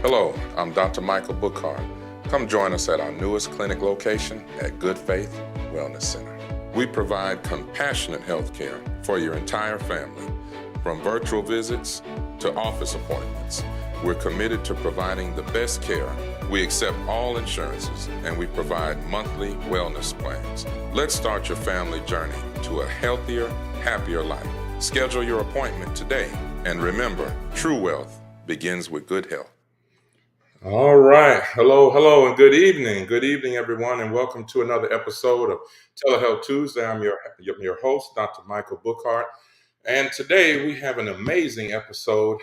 Hello, I'm Dr. Michael Bookhardt. Come join us at our newest clinic location at Good Faith Wellness Center. We provide compassionate health care for your entire family, from virtual visits to office appointments. We're committed to providing the best care. We accept all insurances and we provide monthly wellness plans. Let's start your family journey to a healthier, happier life. Schedule your appointment today. And remember, true wealth begins with good health. All right. Hello, and good evening. Good evening, everyone, and welcome to another episode of Telehealth Tuesday. I'm your host, Dr. Michael Bookhardt. And today we have an amazing episode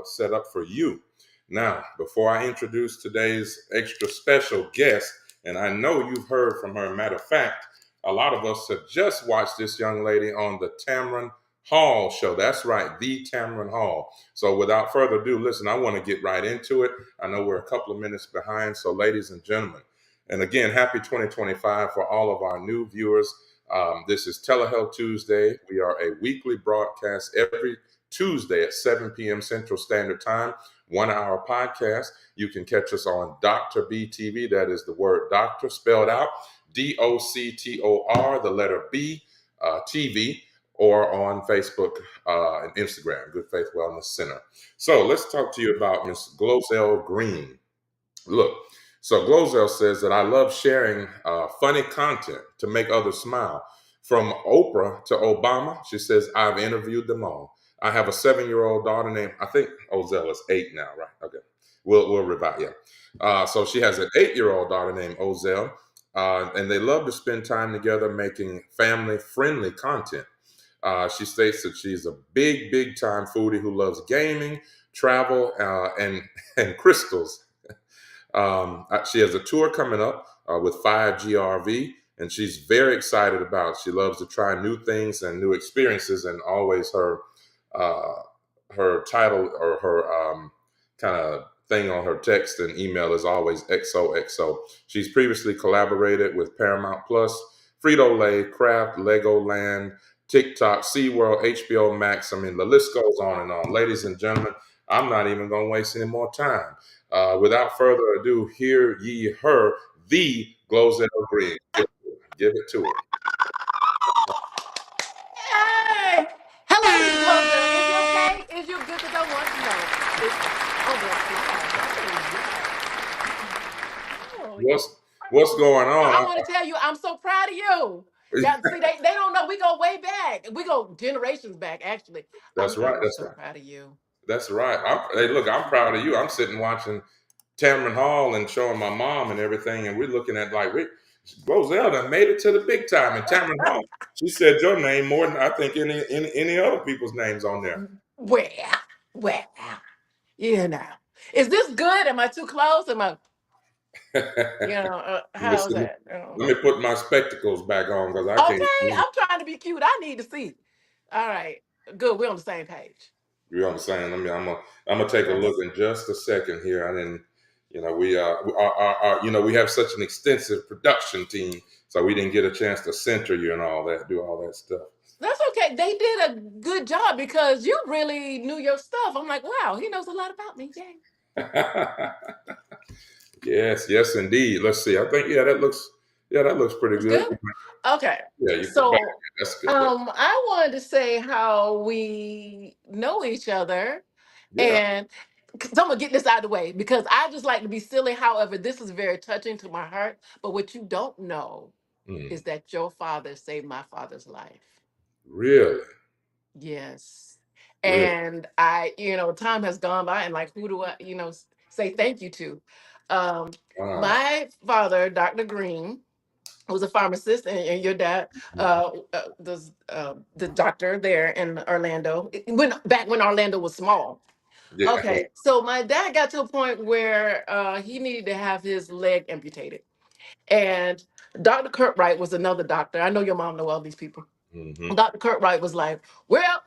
set up for you. Now, before I introduce today's extra special guest, and I know you've heard from her, matter of fact, a lot of us have just watched this young lady on the Tamron Hall show. That's right, the Tamron Hall. So without further ado, listen, I want to get right into it. I know we're a couple of minutes behind. So ladies and gentlemen, and again, happy 2025 for all of our new viewers. This is Telehealth Tuesday. We are a weekly broadcast every Tuesday at 7 p.m. Central Standard Time, 1 hour podcast. You can catch us on Dr. B TV. That is the word doctor spelled out, DOCTOR, the letter B, TV, or on Facebook and Instagram, Good Faith Wellness Center. So let's talk to you about Miss GloZell Green. Look, so GloZell says that I love sharing funny content to make others smile. From Oprah to Obama, she says, I've interviewed them all. I have a 7-year-old daughter named, I think Ozell is 8 now, right? Okay. We'll revive, yeah. So she has an 8-year-old daughter named Ozell, and they love to spend time together making family-friendly content. She states that she's a big time foodie who loves gaming, travel, and crystals. She has a tour coming up with 5GRV, and she's very excited about it. She loves to try new things and new experiences, and always her title or her kind of thing on her text and email is always XOXO. She's previously collaborated with Paramount Plus, Frito-Lay, Kraft, Legoland, TikTok, SeaWorld, HBO Max. I mean, the list goes on and on. Ladies and gentlemen, I'm not even going to waste any more time. Without further ado, hear ye her, the GloZell Green. Give it to her. Hey! Hello, Miss GloZell. Is you okay? Is you good? Because I want to know. Oh, yes. What's going I on? want to tell you, I'm so proud of you. Yeah, see, they don't know. We go way back. We go generations back, actually. That's right. I'm That's so right. proud of you. That's right. Hey, look, I'm proud of you. I'm sitting watching Tamron Hall and showing my mom and everything, and we're looking at like GloZell done made it to the big time. And Tamron Hall, she said your name more than I think any other people's names on there. Well, well, you know. Is this good? Am I too close? Am I, how's Listen, that? let me put my spectacles back on because I can't. Okay, I'm trying to be cute. I need to see. All right, good. We're on the same page. You know what I'm saying? I'm gonna take a look Yes. in just a second here. I didn't, we have such an extensive production team, so we didn't get a chance to center you and all that, do all that stuff. That's okay. They did a good job because you really knew your stuff. I'm like, wow, he knows a lot about me. Yay. Yes, indeed. Let's see. I think that looks pretty It's good. good. Okay. Yeah, you put So back. That's good. I wanted to say how we know each other, Yeah. and 'cause I'm gonna get this out of the way because I just like to be silly. However, this is very touching to my heart. But what you don't know Mm, is that your father saved my father's life. really, Yes. really. And time has gone by, and like, who do I, say thank you to? Um, Wow. my father, Dr. Green, was a pharmacist, and your dad, the doctor there in Orlando, back when Orlando was small. Yeah. Okay, so my dad got to a point where he needed to have his leg amputated, and Dr. Kurtwright was another doctor. I know your mom know all these people. Hmm. Dr. Kurtwright was like, well,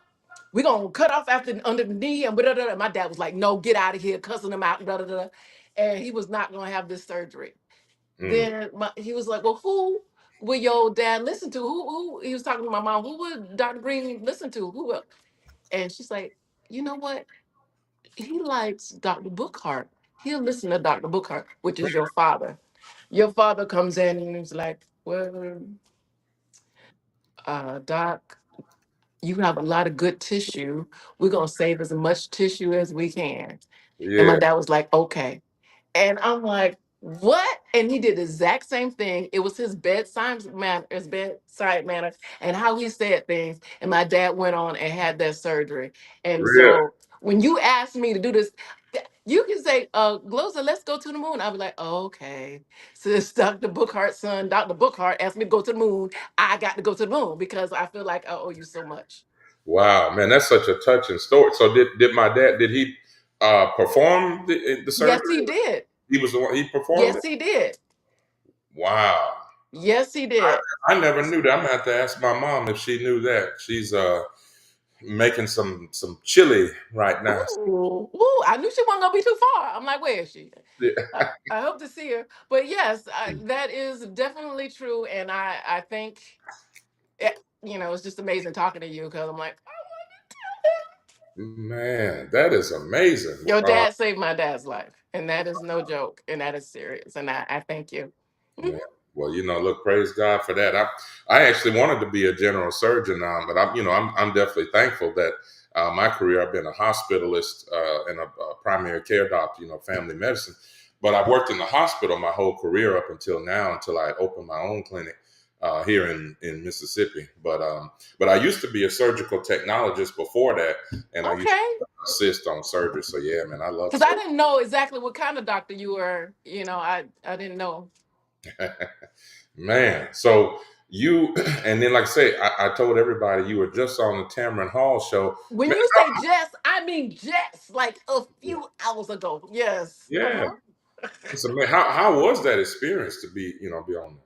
we're gonna cut off after under the knee and blah, blah, blah. And my dad was like, no, get out of here, cussing him out, blah, blah, blah. And he was not gonna have this surgery. Mm. Then he was like, well, who will your dad listen to? Who he was talking to my mom, who would Dr. Green listen to? Who and she's like, you know what? He likes Dr. Bookhardt. he'll listen to Dr. Bookhardt, which is your father. Your father comes in and he's like, well, Doc, you have a lot of good tissue. We're gonna save as much tissue as we can. And my Yeah, dad was like, okay. And I'm like, what? And he did the exact same thing. It was his bedside manner and how he said things. And my dad went on and had that surgery. And really. so when you ask me to do this, you can say, GloZell, let's go to the moon. I'll be like, oh, okay. Since Dr. Bookhardt's son, Dr. Bookhardt, asked me to go to the moon, I got to go to the moon because I feel like I owe you so much. Wow, man, that's such a touching story. So did my dad, did he perform the surgery? Yes, he did. He was the one, he performed Yes, it? he did. Wow. Yes, he did. I never knew that. I'm gonna have to ask my mom if she knew that. She's making some chili right now. Ooh, ooh, I knew she wasn't gonna be too far. I'm like, where is she? I hope to see her. But yes, that is definitely true. And I think, it's just amazing talking to you because I'm like, Man, that is amazing. your dad saved my dad's life. And that is no joke. And that is serious. And I thank you. Man, well, look, praise God for that. I actually wanted to be a general surgeon, but I'm definitely thankful that my career, I've been a hospitalist and a primary care doctor, family medicine. But I've worked in the hospital my whole career up until now, until I opened my own clinic here in Mississippi. But I used to be a surgical technologist before that, and I used Okay. to assist on surgery. So yeah, man, I love Because I surgery. didn't know exactly what kind of doctor you were. I didn't know. Man, so you, and then like I say, I told everybody you were just on the Tamron Hall show. When Man, you say just, I mean just like a few hours ago. Yes. yeah, Uh-huh. it's amazing. How was that experience to be on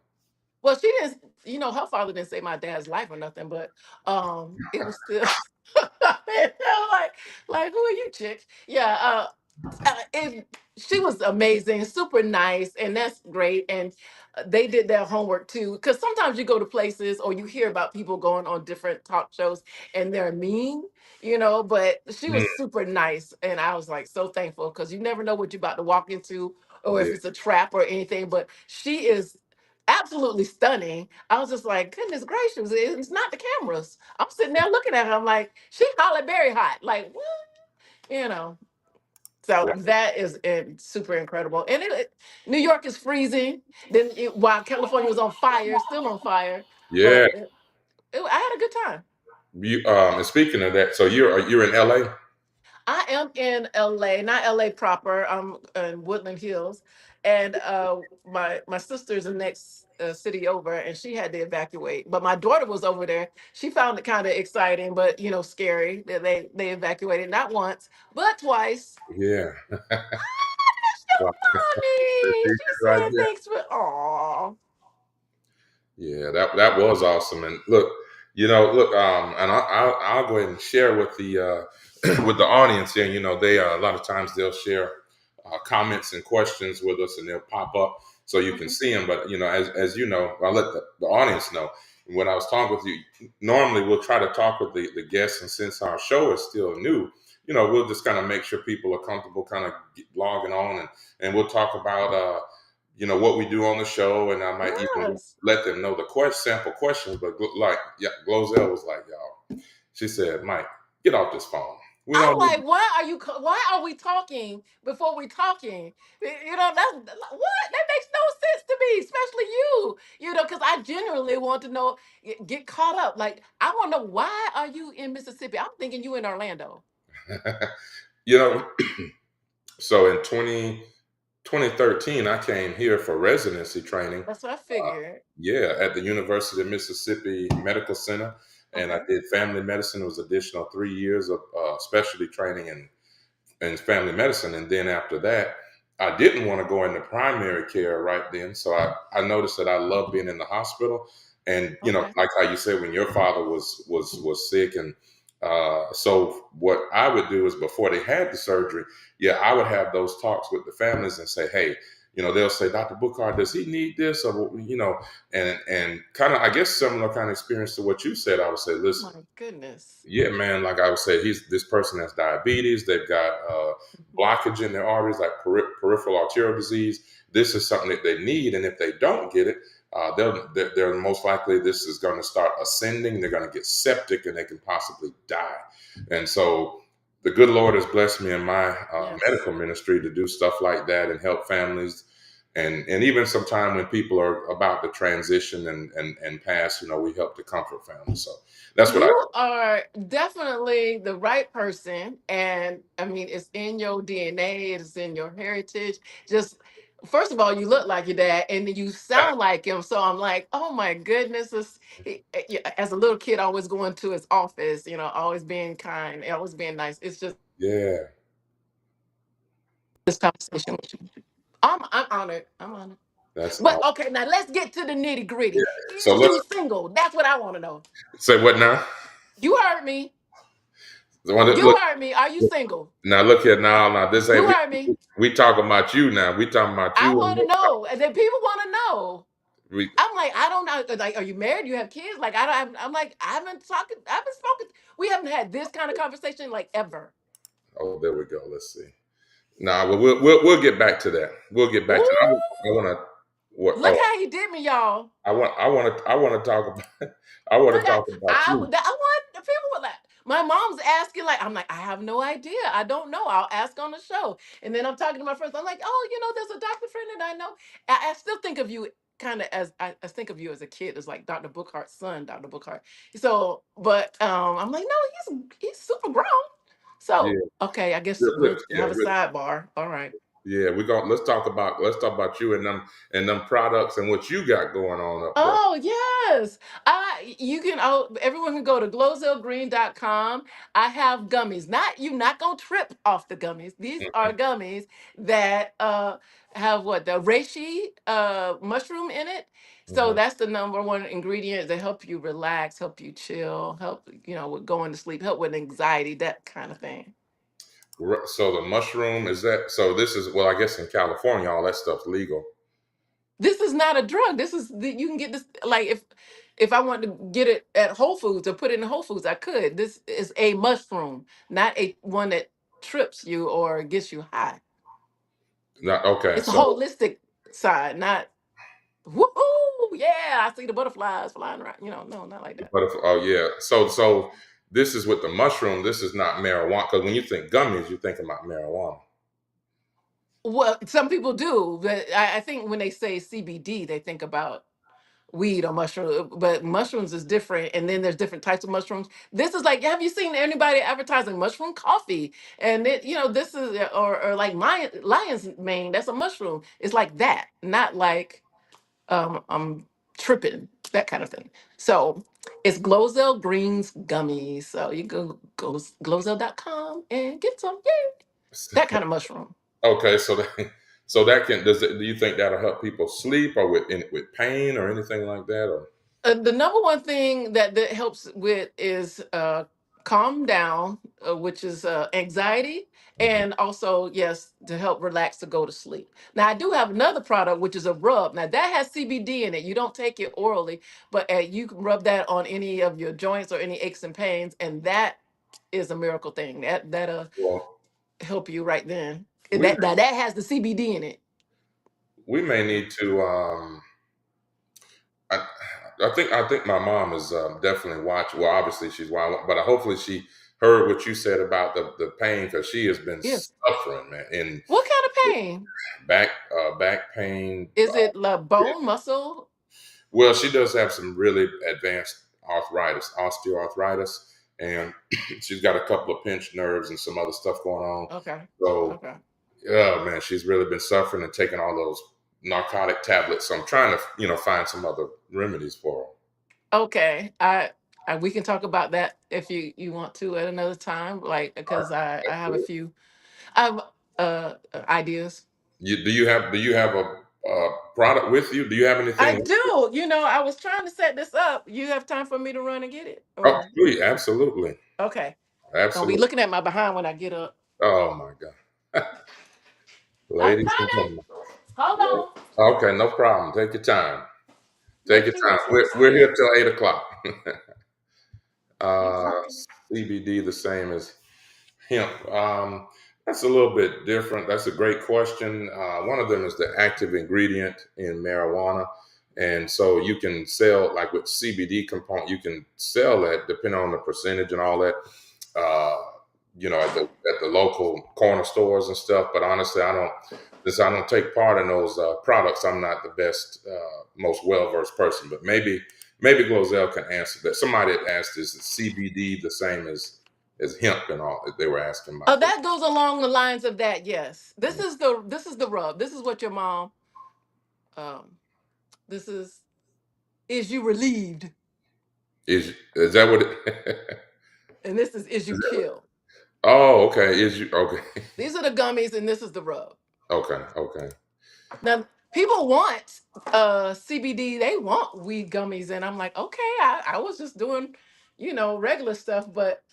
Well, she didn't, her father didn't save my dad's life or nothing, but it was still like who are you, chick? Yeah, she was amazing, super nice, and that's great. And they did their homework too, because sometimes you go to places or you hear about people going on different talk shows and they're mean, but she there? was super nice, and I was like so thankful because you never know what you're about to walk into or if Yeah, it's a trap or anything. But she is absolutely stunning. I was just like, goodness gracious, it's not the cameras. I'm sitting there looking at her. I'm like, she Holly Berry hot. Like, what? You know. So wow. that is super incredible. And New York is freezing. Then while California was on fire, still on fire. Yeah. But I had a good time. You and speaking of that, so you're in LA? I am in LA, not LA proper. I'm in Woodland Hills, and my sister's the next city over, and she had to evacuate. But my daughter was over there. She found it kind of exciting, but scary that they evacuated not once but twice. Yeah. Wow. Mommy, she Right said there. thanks for oh. Yeah, that was awesome. And look, look, and I'll go ahead and share with the with the audience here. They a lot of times they'll share comments and questions with us, and they'll pop up so you can Mhm. see them. But as you know, I'll let the audience know. When I was talking with you, normally we'll try to talk with the guests, and since our show is still new, we'll just kind of make sure people are comfortable, kind of logging on, and we'll talk about what we do on the show, and I might even Yes. let them know the sample questions. But like, yeah, GloZell was like, y'all. She said, Mike, get off this phone. We I'm don't need. like, why are we talking before we talking? That's what that makes no sense to me, especially you. Because I genuinely want to know, get caught up. Like, I want to know why are you in Mississippi? I'm thinking you in Orlando. you know. So in 2013, I came here for residency training. That's what I Uh, figured. yeah, at the University of Mississippi Medical Center, and I Okay. did family medicine. It was additional 3 years of specialty training in family medicine. And then after that, I didn't want to go into primary care right then. So I noticed that I love being in the hospital. And, Okay. like how you said, when your father was sick. And so what I would do is before they had the surgery, yeah, I would have those talks with the families and say, hey, they'll say, Dr. Bookhardt, does he need this? Or, and kind of, I guess, similar kind of experience to what you said. I would say, listen, My goodness. yeah, man, like I would say, this person has diabetes. They've got Mhm. blockage in their arteries, like peripheral arterial disease. This is something that they need, and if they don't get it, they're most likely this is going to start ascending. They're going to get septic, and they can possibly die. And so, the good Lord has blessed me in my Yes. medical ministry to do stuff like that and help families. And even sometime when people are about to transition and pass, we help to comfort families. So that's what I You are definitely the right person. And I mean, it's in your DNA, it's in your heritage. Just first of all, you look like your dad and you sound like him. So I'm like, oh my goodness. Yeah, as a little kid, always going to his office, always being kind, always being nice. It's just yeah. this conversation with you. I'm honored. I'm honored. That's But okay, now let's get to the nitty yeah. gritty. So Is let's you single? That's what I want to know. say what now? You heard me. The one that- You Look heard me. Are you single? now. Look here now. Now this ain't You heard me. we talking about you now. We talking about I you and want to know. And then people want to know. we. I'm like, I don't know. Like, are you married? You have kids? Like, I don't. I'm like, I haven't talking. I haven't spoken. We haven't had this kind of conversation like ever. Oh, there we go. Let's see. Nah, well, we'll get back to that. We'll get back to. I Ooh, want to. What? look Oh, how he did me, y'all. I want to talk about. I want Look to at talk about you. I want the people were like my mom's asking like I'm like I have no idea I don't know I'll ask on the show and then I'm talking to my friends I'm like oh there's a doctor friend that I know I still think of you kind of as I think of you as a kid as like Dr. Bookhardt's son Dr. Bookhart so but I'm like no he's super grown Yeah. so okay I guess we'll Yeah. have a sidebar all right. Yeah. We going let's talk about you and them products and what you got going on up there. Oh yes. You can everyone can go to glozellgreen.com. I have gummies. Not gonna trip off the gummies. These are gummies that have what the reishi mushroom in it. So Mhm. that's the number one ingredient to help you relax, help you chill, help with going to sleep, help with anxiety, that kind of thing. So the mushroom is that? So this is well, I guess in California, all that stuff's legal. This is not a drug. You can get this like if I wanted to get it at Whole Foods or put it in Whole Foods, I could. This is a mushroom, not a one that trips you or gets you high. Not okay. It's a So, holistic side, not woohoo, yeah, I see the butterflies flying around. No, not like that. but if, oh yeah, so this is with the mushroom. This is not marijuana because when you think gummies, you think about marijuana. Well, some people do, but I think when they say CBD, they think about weed or mushroom, but mushrooms is different. And then there's different types of mushrooms. This is like, have you seen anybody advertising mushroom coffee? And this is or like lion's mane. That's a mushroom. It's like that, not like I'm tripping that kind of thing. So it's GloZell Greens gummies. So you go glozell.com and get some. Yay! That kind of mushroom. Okay, so that do you think that'll help people sleep or with pain or anything like that or? The number one thing that helps with is calm down, which is anxiety, Mhm. and also yes to help relax to go to sleep. Now I do have another product which is a rub. Now that has CBD in it. You don't take it orally, but you can rub that on any of your joints or any aches and pains, and that is a miracle thing. That'll Well, help you right then. we That has the CBD in it. we may need to. I, I think my mom is definitely watching. Well, obviously she's watching, but hopefully she heard what you said about the pain because she has been Yes. suffering, man, in What kind of pain? back pain. Is it like bone, muscle? Well, she does have some really advanced arthritis, osteoarthritis, and she's got a couple of pinched nerves and some other stuff going on. Okay. So, Okay. oh man, she's really been suffering and taking all those narcotic tablets. So I'm trying to, find some other remedies for her. Okay. We can talk about that if you want to at another time, like because I have a few um ideas. Do you have a product with you? Do you have I anything? do. I was trying to set this up. You have time for me to run and get it? Oh, Or please, absolutely, okay. Gonna be absolutely. looking at my behind when I get up. Oh my God, I'm ladies and coming. gentlemen. Hold on. Okay, no problem. Take your time. Take Make your me time. look so We're here excited. till 8 o'clock. You uh, talking? CBD the same as hemp. That's a little bit different. That's a great question. One of them is the active ingredient in marijuana. And so you can sell, like with CBD component, you can sell that depending on the percentage and all that, uh, at the local corner stores and stuff. But honestly, since I don't take part in those products, I'm not the best, most well-versed person. But maybe GloZell can answer that. Somebody had asked, is the CBD the same as hemp and all? They were asking Oh, about that. that goes along the lines of that. Yes, this is the rub. This is what your mom. Um, this is you relieved, Is that what it? and this is you kill. Oh, okay. Is you okay? These are the gummies, and this is the rub. Okay, okay. Now, people want CBD. They want weed gummies, and I'm like, okay, I was just doing, regular stuff, but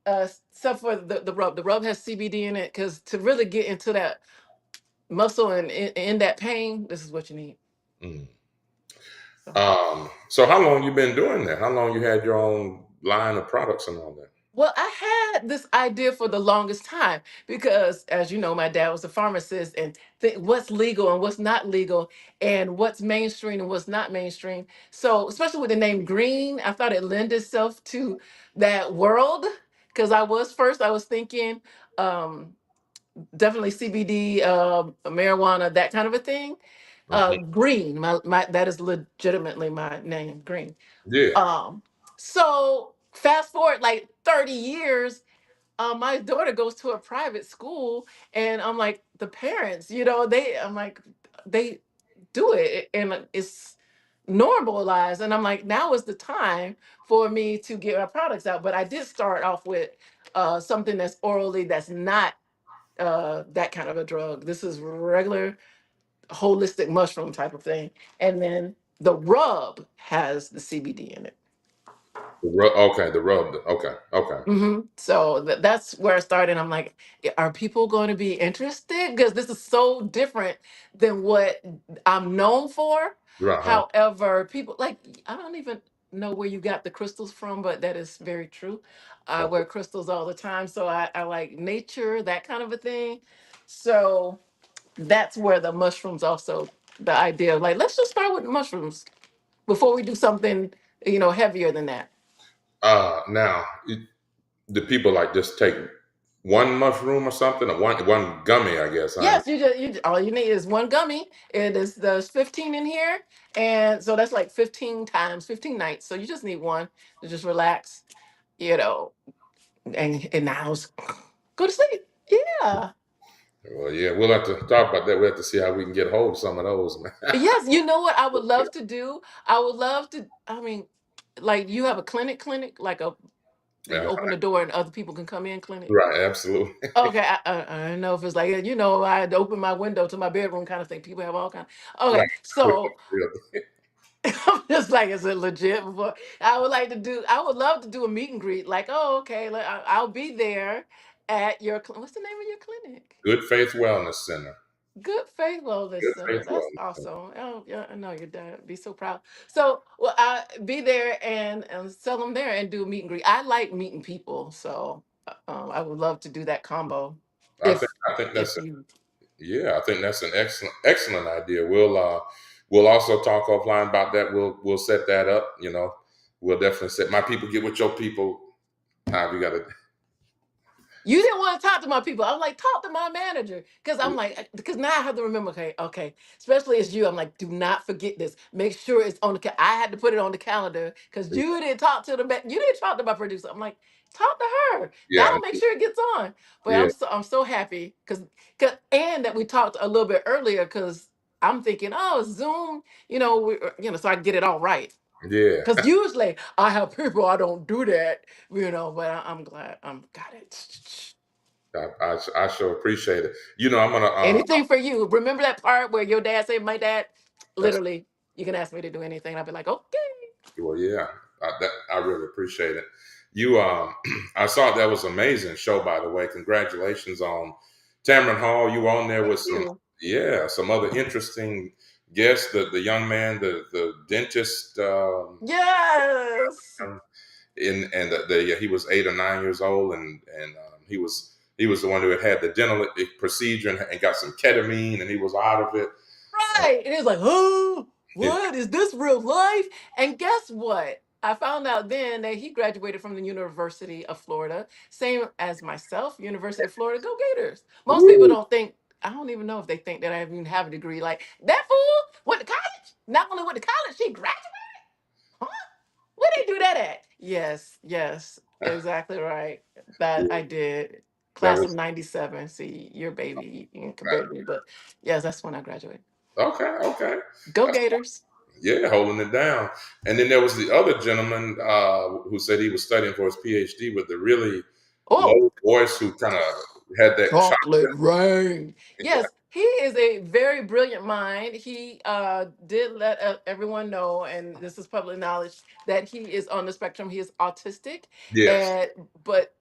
except for the rub. The rub has CBD in it because to really get into that muscle and in that pain, this is what you need. Mm. So. So how long you been doing that? How long you had your own line of products and all that? Well, I had this idea for the longest time because, as you know, my dad was a pharmacist, and what's legal and what's not legal, and what's mainstream and what's not mainstream. So, especially with the name Green, I thought it lent itself to that world because I was thinking um, definitely CBD, marijuana, that kind of a thing. Mhm. Green, my that is legitimately my name, Green. Yeah. So fast forward like 30 years, my daughter goes to a private school, and I'm like, the parents, I'm like, they do it, and it's normalized. And I'm like, now is the time for me to get my products out. But I did start off with something that's orally, that's not that kind of a drug. This is regular holistic mushroom type of thing. And then the rub has the CBD in it. Okay, the rub. Okay, okay. So that's where I started. I'm like, are people going to be interested? Because this is so different than what I'm known for. Uh-huh. However, people like, I don't even know where you got the crystals from, but that is very true. I Okay. wear crystals all the time. So I like nature, that kind of a thing. So that's where the mushrooms also, the idea of like, let's just start with mushrooms before we do something, heavier than that. Now, do people like just take one mushroom or something, or one gummy? I guess. Yes, all you need is one gummy. There's 15 in here, and so that's like 15 times 15 nights. So you just need one to just relax, you know, and now go to sleep. Yeah. Well, yeah, we'll have to talk about that. We'll have to see how we can get hold of some of those, man. Yes, you know what I would love to do? I would love to. I mean, like you have a clinic, like you Yeah, open the door and other people can come in clinic. right, absolutely. Okay, I don't know if it's like, I had to open my window to my bedroom kind of thing. People have all kind. Right. Okay, so I'm just like, is it legit? Before I would love to do a meet and greet. Like, oh, okay, I'll be there at your. What's the name of your clinic? Good Faith Wellness Center. Good Faith Wellness Good Center. Faith That's Wellness Center. awesome. Oh, yeah, I know your dad would be so proud. So, well, I be there and sell them there and do a meet and greet. I like meeting people, so I would love to do that combo. If I think if that's you yeah, I think that's an excellent idea. We'll also talk offline about that. We'll set that up. We'll definitely set my people get with your people. How we got to. You didn't want to talk to my people. I'm like, talk to my manager. Because I'm like, because now I have to remember, okay. Especially as you, I'm like, do not forget this. Make sure it's on the I had to put it on the calendar because you didn't talk to you didn't talk to my producer. I'm like, talk to her. Yeah, That'll make sure it gets on. But yeah, I'm so happy because and that we talked a little bit earlier because I'm thinking, oh, Zoom, so I can get it all right. yeah. Because usually I have people, I don't do that, but I'm glad I'm got it. I sure appreciate it. I'm gonna. Anything for you. Remember that part where your dad said, my dad, That's literally, you can ask me to do anything. I'll be like, okay. well, yeah. I really appreciate it. You, I saw that was amazing show. By the way, congratulations on Tamron Hall. You were on there with Thank some you. Yeah, some other interesting guests. The young man, the dentist, Yes. and he was 8 or 9 years old, and he was the one who had the dental procedure and got some ketamine, and he was out of it. Right. And it was like, oh, Yeah. what is this real life? And guess what? I found out then that he graduated from the University of Florida, same as myself, University of Florida. Go Gators. Most people Woo! don't think, I don't even know if they think that I even have a degree. Like, that fool went to college? Not only went to college, she graduated? Huh? Where they do that at? Yes, yes, exactly right. That Yeah, I did. that Class of was 97. See, you're a baby. You can compare to me, but yes, that's when I graduated. okay. Okay. Go That's, Gators. yeah, holding it down. And then there was the other gentleman who said he was studying for his PhD with the really Oh, low voice, who kind of had that chocolate chocolate. rain. Yes, he is a very brilliant mind. He did let everyone know, and this is public knowledge, that he is on the spectrum. He is autistic, Yes. and but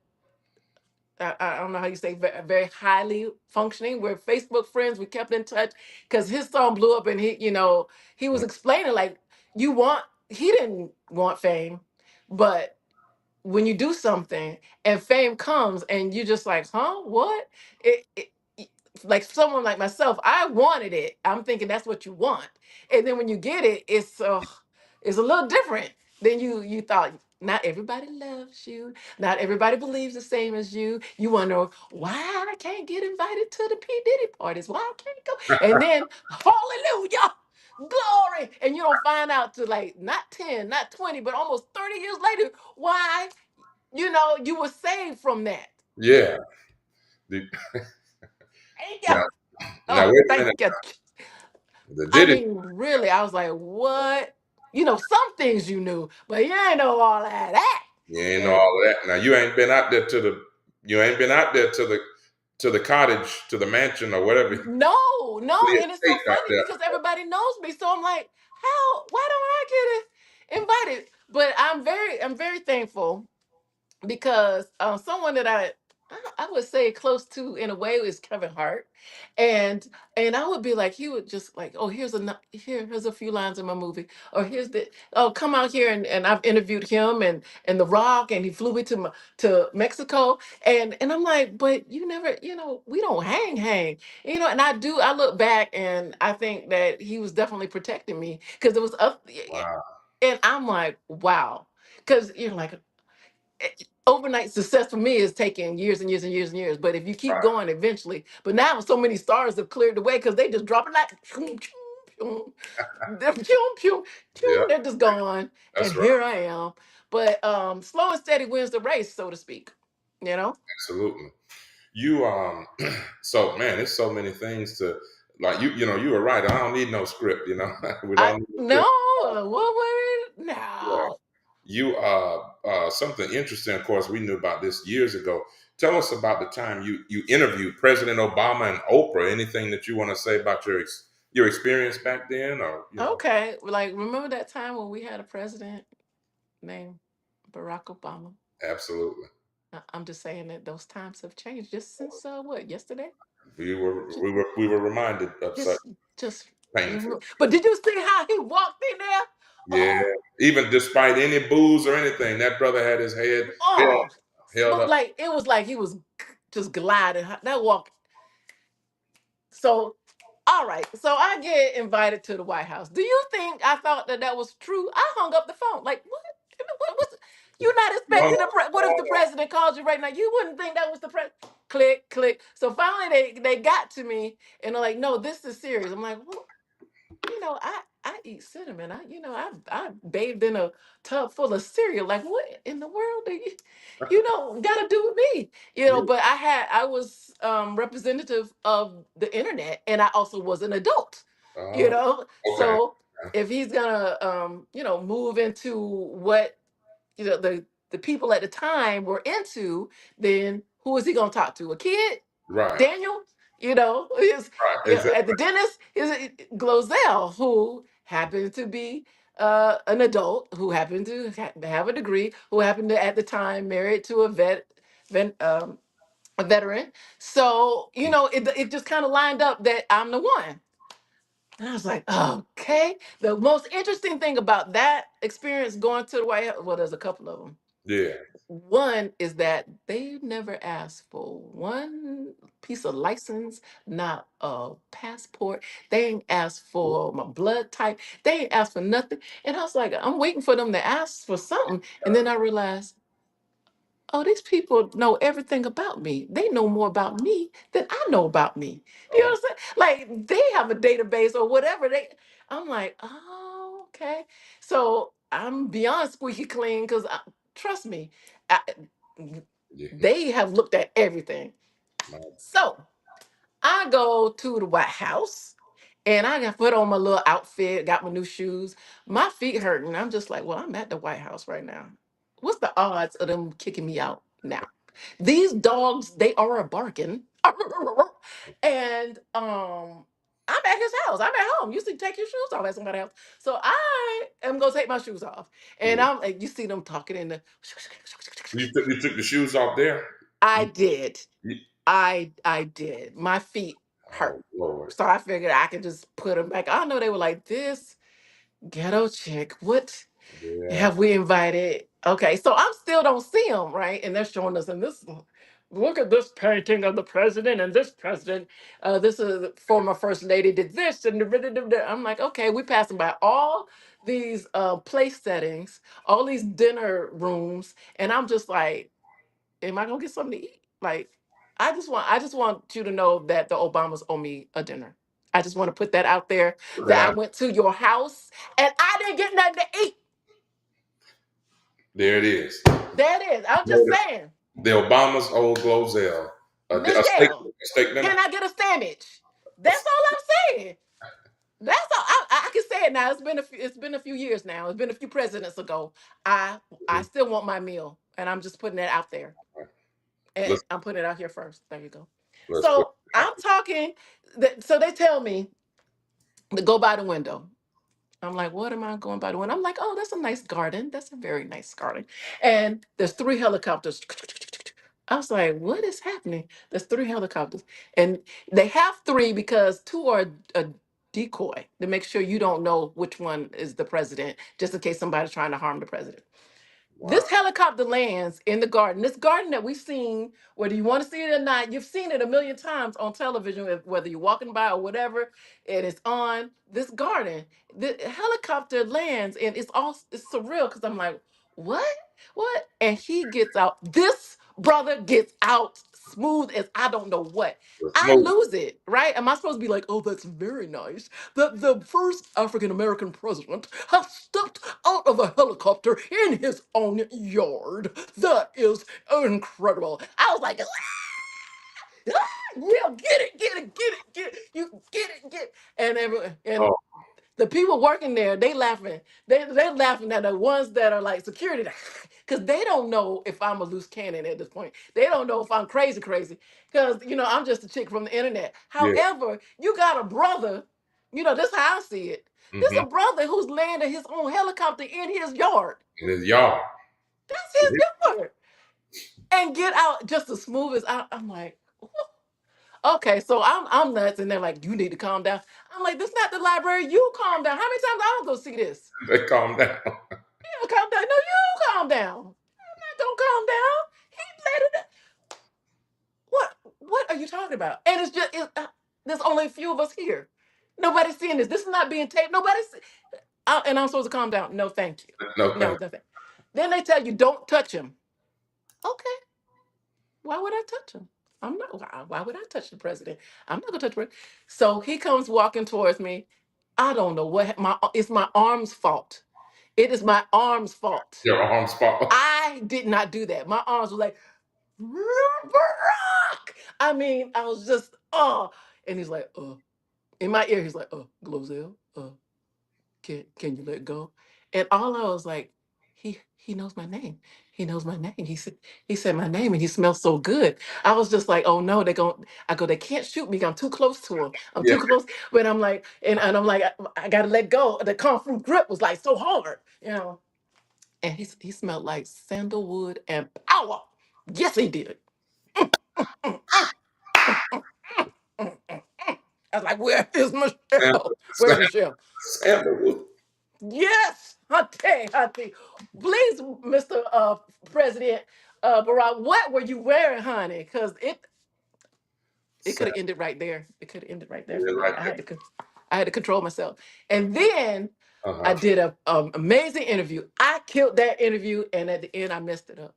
I don't know how you say very, very highly functioning. We're Facebook friends. We kept in touch because his song blew up, and he was explaining like he didn't want fame, but when you do something and fame comes and you just like, huh, what? It like someone like myself, I wanted it. I'm thinking that's what you want, and then when you get it, it's a little different than you thought. Not everybody loves you. Not everybody believes the same as you. You wonder why I can't get invited to the P Diddy parties. Why I can't go? And then hallelujah, glory, and you don't find out to like not 10, not 20, but almost 30 years later why you were saved from that. Yeah. The- Thank you. now, now Oh, wait a thank minute. you. The I Diddy, mean, really, I was like, what? Some things you knew, but you ain't know all of that. you ain't know And all of that. Now you ain't been out there you ain't been out there to the cottage, to the mansion, or whatever, to no, no, the and it's so estate out funny there. because everybody knows me. So I'm like, why don't I get invited? But I'm very thankful because someone that I would say close to in a way is Kevin Hart, and I would be like he would just like, oh, here's a few lines in my movie, or here's the, oh, come out here, and I've interviewed him and The Rock, and he flew me to Mexico, and I'm like, but you never, we don't hang, and I look back and I think that he was definitely protecting me because there was Wow. and I'm like, wow, because you're like overnight success for me is taking years and years and years and years. But if you keep Right. going, eventually. But now so many stars have cleared the way because they just drop it like pew, pew, pew, pew, pew, Yeah. pew, they're just gone. And That's right. here I am. But slow and steady wins the race, so to speak. You know? Absolutely. You so man, there's so many things to like. You were right. I don't need no script. We I don't need a no, script. what wait, Yeah. no. You something interesting. Of course, we knew about this years ago. Tell us about the time you interviewed President Obama and Oprah. Anything that you want to say about your experience back then, or Okay. Like remember that time when we had a president named Barack Obama? absolutely. I'm just saying that those times have changed just since what, yesterday? We were reminded of such Just just painful. but did you see how he walked in there? Yeah. Oh, Even despite any booze or anything, that brother had his head held, oh, held smooth, up. like it was like he was just gliding. That walk. So, all right. So I get invited to the White House. Do you think I thought that was true? I hung up the phone. Like what? What's you're not No, no, expecting what if the president called you right now? You wouldn't think that was the president. Click, click. So finally they got to me and they're like, no, this is serious. I'm like, what? I eat cinnamon. I bathed in a tub full of cereal. Like, what in the world do gotta do with me? yeah. But I was representative of the internet, and I also was an adult. Oh, okay. So if he's gonna move into what the people at the time were into, then who is he gonna talk to? A kid? Right. Daniel, is Right. at the dentist is GloZell, who happened to be an adult, who happened to have a degree, who happened to at the time married to a vet, a veteran. So, it just kind of lined up that I'm the one. And I was like, okay. The most interesting thing about that experience going to the White House, well, there's a couple of them. Yeah. One is that they never asked for one piece of license, not a passport. They ain't asked for my blood type. They ain't asked for nothing. And I was like, I'm waiting for them to ask for something. And then I realized, oh, these people know everything about me. They know more about me than I know about me. You know Oh, what I'm saying? Like they have a database or whatever. I'm like, oh, okay. So I'm beyond squeaky clean because trust me, I, yeah. they have looked at everything. My- So I go to the White House and I got put on my little outfit, got my new shoes. My feet hurting. I'm just like, well, I'm at the White House right now. What's the odds of them kicking me out now? These dogs, they are a barking. And I'm at his house. I'm at home. You see, take your shoes off at somebody's house. So I am gonna take my shoes off. And yeah. you see them talking in the You took the shoes off there? I You, did. you, I did. My feet oh, hurt. Lord. So I figured I could just put them back. I know they were like, this ghetto chick, what Yeah. have we invited? Okay, so I still don't see them, right? And they're showing us, and this, look at this painting of the president and this president. This is former first lady did this. And I'm like, okay, we passing by all these place settings, all these dinner rooms. And I'm just like, am I gonna get something to eat? Like, I just want you to know that the Obamas owe me a dinner. I just want to put that out there Put that that I out. went to your house and I didn't get nothing to eat. There it is. There it is. I'm just The, saying, the Obama's old GloZell. Michelle, A steak dinner? can I get a sandwich? That's all I'm saying. That's all I can say it now. It's been a few years now. It's been a few presidents ago. I Mhm. still want my meal, and I'm just putting that out there. And Let's I'm putting it out here first. There you go. let's put So I'm talking. So they tell me to go by the window. I'm like, what am I going by the window? I'm like, oh, that's a nice garden. That's a very nice garden. And there's three helicopters. I was like, what is happening? There's three helicopters. And they have three because two are a decoy to make sure you don't know which one is the president, just in case somebody's trying to harm the president. wow. This helicopter lands in the garden. This garden that we've seen, whether you want to see it or not, you've seen it a million times on television, whether you're walking by or whatever, and it's on this garden. The helicopter lands, and it's surreal because I'm like, what? What? And he gets out. This brother gets out smooth as I don't know what. Let's I move. lose it, right? Am I supposed to be like, oh, that's very nice? The first African American president has stepped out of a helicopter in his own yard. That is incredible. I was like, yeah, get it, get it, get it, get it. You get it, get it. And Oh, the people working there, they laughing. They're laughing at the ones that are like security, because they don't know if I'm a loose cannon at this point. They don't know if I'm crazy, crazy. Because I'm just a chick from the internet. yeah. However, you got a brother. This is how I see it. This Mm-hmm. a brother who's landed his own helicopter in his yard. In his yard. That's his yard. And get out just as smooth as I'm like, okay, so I'm nuts, and they're like, you need to calm down. I'm like, this not the library. You calm down. How many times I don't go see this? They calm down. You calm down. No, you calm down. I'm not gonna calm down. He let it. What are you talking about? And there's only a few of us here. Nobody's seeing this. This is not being taped. And I'm supposed to calm down. No, thank you. No No, thanks. nothing. Then they tell you don't touch him. Okay, why would I touch him? I'm not. Why would I touch the president? I'm not gonna touch the president. So he comes walking towards me. I don't know it's my arm's fault. It is my arm's fault. Your arm spot. I did not do that. My arms were like, Barack. I mean, I was just, and he's like, in my ear, he's like, GloZell, can you let go? And all I was like, he knows my name. He knows my name. He said my name, and he smells so good. I was just like, oh no, they can't shoot me. I'm too close to him. I'm Yeah. too close. But I'm like, and I'm like, I gotta let go. The kung fu grip was like so hard. And he smelled like sandalwood and power. Yes, he did. mm, mm, mm, mm, mm, mm, mm, mm. I was like, where is Michelle? Where's Michelle? Sandalwood. Yes, hunty. Please, Mr. President Barack, what were you wearing, honey? Because it could have ended right there. It could have ended right there for Yeah, me. like I had to control myself. And then I uh-huh. did a amazing interview. I killed that interview, and at the end, I messed it up.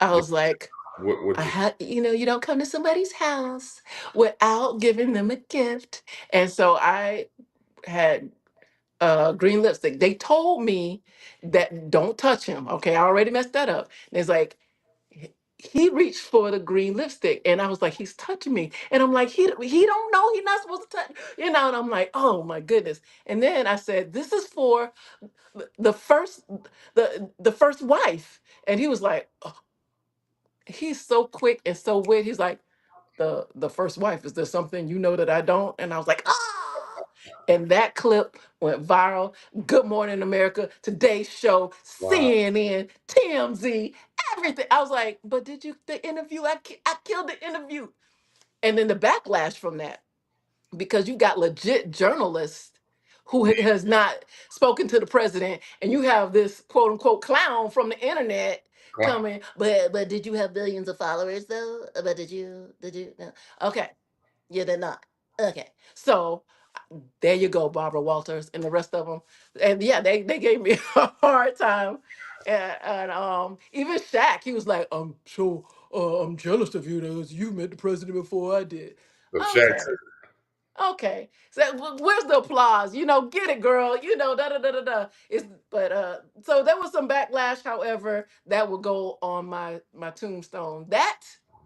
I Yeah. was like, What I you had, you don't come to somebody's house without giving them a gift. And so I had green lipstick. They told me that don't touch him. Okay, I already messed that up. And it's like he reached for the green lipstick, and I was like, he's touching me, and I'm like, he don't know he's not supposed to touch. And I'm like, oh my goodness. And then I said, this is for the first the first wife, and he was like, oh, he's so quick and so wit. He's like, the first wife, is there something that I don't? And I was like, ah. And that clip went viral. Good Morning America, Today's Show, wow. CNN, TMZ, everything. I was like, but did you the interview? I killed the interview. And then the backlash from that, because you got legit journalists who has not spoken to the president, and you have this quote unquote clown from the internet Wow. coming. But did you have billions of followers though? But did you no? Okay, yeah, they're not. Okay, so there you go, Barbara Walters and the rest of them. And yeah, they gave me a hard time. And even Shaq, he was like, I'm jealous of you, because you met the president before I did. So Shaq Okay. Okay. So where's the applause? Get it, girl. Da da da da da. So there was some backlash, however, that will go on my tombstone. That,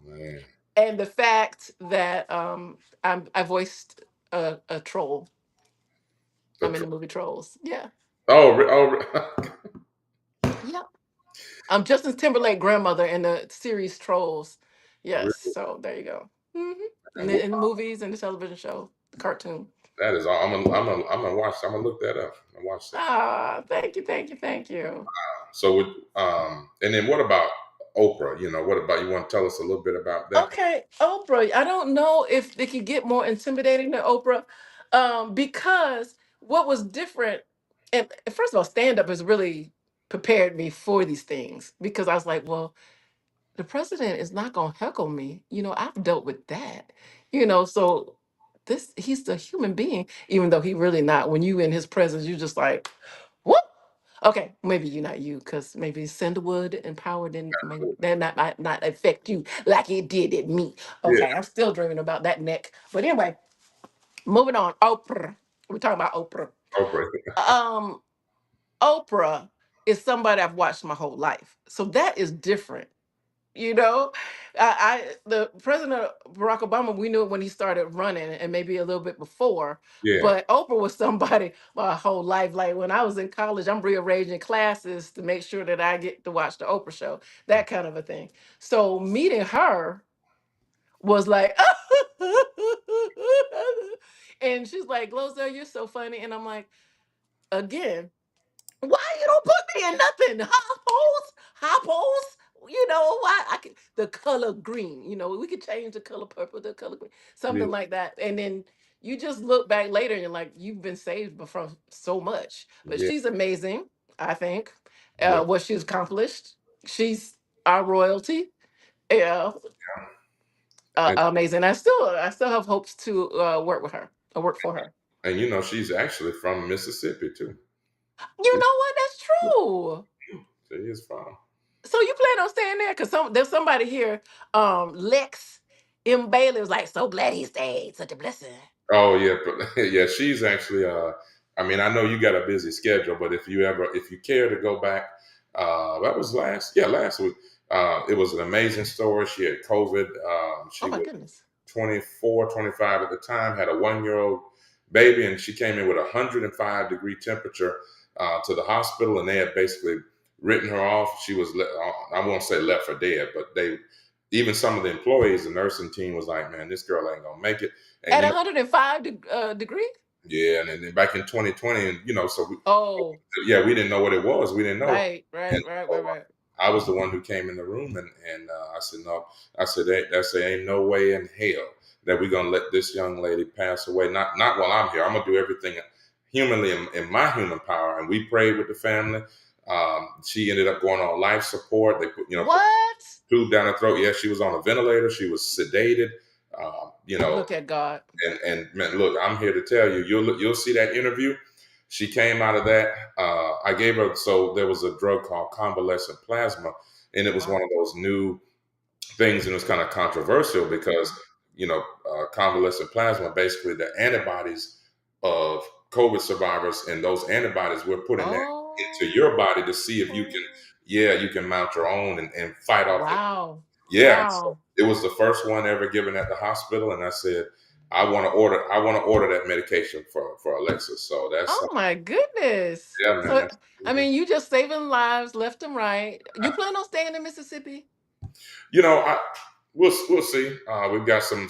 man. and the fact that I voiced a troll. The I'm in the movie Trolls. Yeah. Yep. I'm Justin Timberlake grandmother in the series Trolls. Yes. really? So there you go. Hmm. In And the, in the movies and the television show, the cartoon. that is all. I'm gonna watch. I'm gonna look that up. I'm gonna watch that. Ah, thank you, thank you, thank you. So, and then what about Oprah? What about you? Want to tell us a little bit about that? Okay, Oprah. I don't know if they could get more intimidating than Oprah, because what was different, and first of all, stand up has really prepared me for these things, because I was like, well, the president is not going to heckle me. I've dealt with that. So he's a human being, even though he really not. When you in his presence, you just like, whoop. Okay, maybe you're not you, because maybe Sandalwood and Power didn't may, that might not affect you like it did at me. Yeah, Okay, I'm still dreaming about that neck. But anyway, moving on. Oprah. We're talking about Oprah. Oprah. Um, Oprah is somebody I've watched my whole life, so that is different. you know the president Barack Obama, we knew it when he started running, and maybe a little bit before. Yeah, But Oprah was somebody my whole life. Like when I was in college, I'm rearranging classes to make sure that I get to watch the Oprah show, that kind of a thing. So meeting her was like and she's like, GloZell, you're so funny. And I'm like, again, why you don't put me in nothing? Hot holes. Why I could the color green. We could change the color purple, the color green, yeah, something like that. And then you just look back later and you're like, you've been saved from so much. But yeah, she's amazing, I think. yeah. What she's accomplished. She's our royalty. Yeah, And amazing. I still have hopes to work with her. Work for her. she's actually from Mississippi too. You Yeah, know what? That's true. she is from. So you plan on staying there? Because there's somebody here, Lex M. Bailey was like, so glad he stayed. Such a blessing. Oh yeah, but yeah, she's actually. I mean, I know you got a busy schedule, but if you care to go back, that was last week. It was an amazing story. She had COVID. Oh She my was goodness. 24, 25 at the time, had a 1-year-old baby, and she came in with 105-degree temperature to the hospital, and they had basically written her off. She was, I won't say left for dead, but even some of the employees, the nursing team was like, man, this girl ain't gonna make it. And At 105 degrees? yeah, and then back in 2020, and so Oh, yeah, we didn't know what it was. We didn't know. right, And right, right, right, so right. I was the one who came in the room, and I said, no, I said, ain't no way in hell that we're gonna let this young lady pass away. Not while I'm here. I'm gonna do everything humanly in my human power. And we prayed with the family. She ended up going on life support. They put What? tube down her throat. Yes, she was on a ventilator. She was sedated. Look at God. And man, look, I'm here to tell you, you'll see that interview. She came out of that. I gave her, so there was a drug called convalescent plasma, and it was one Wow. of those new things, and it was kind of controversial because convalescent plasma, basically the antibodies of COVID survivors, and those antibodies we're putting that into Oh. your body to see if you can, you can mount your own and fight off the. Wow. Yeah, so Wow. it was the first one ever given at the hospital, and I said, I want to order that medication for Alexis. So that's Oh my goodness. yeah, man. So That's I mean, you just saving lives left and right. You plan on staying in Mississippi? you know, I we'll see. We've got some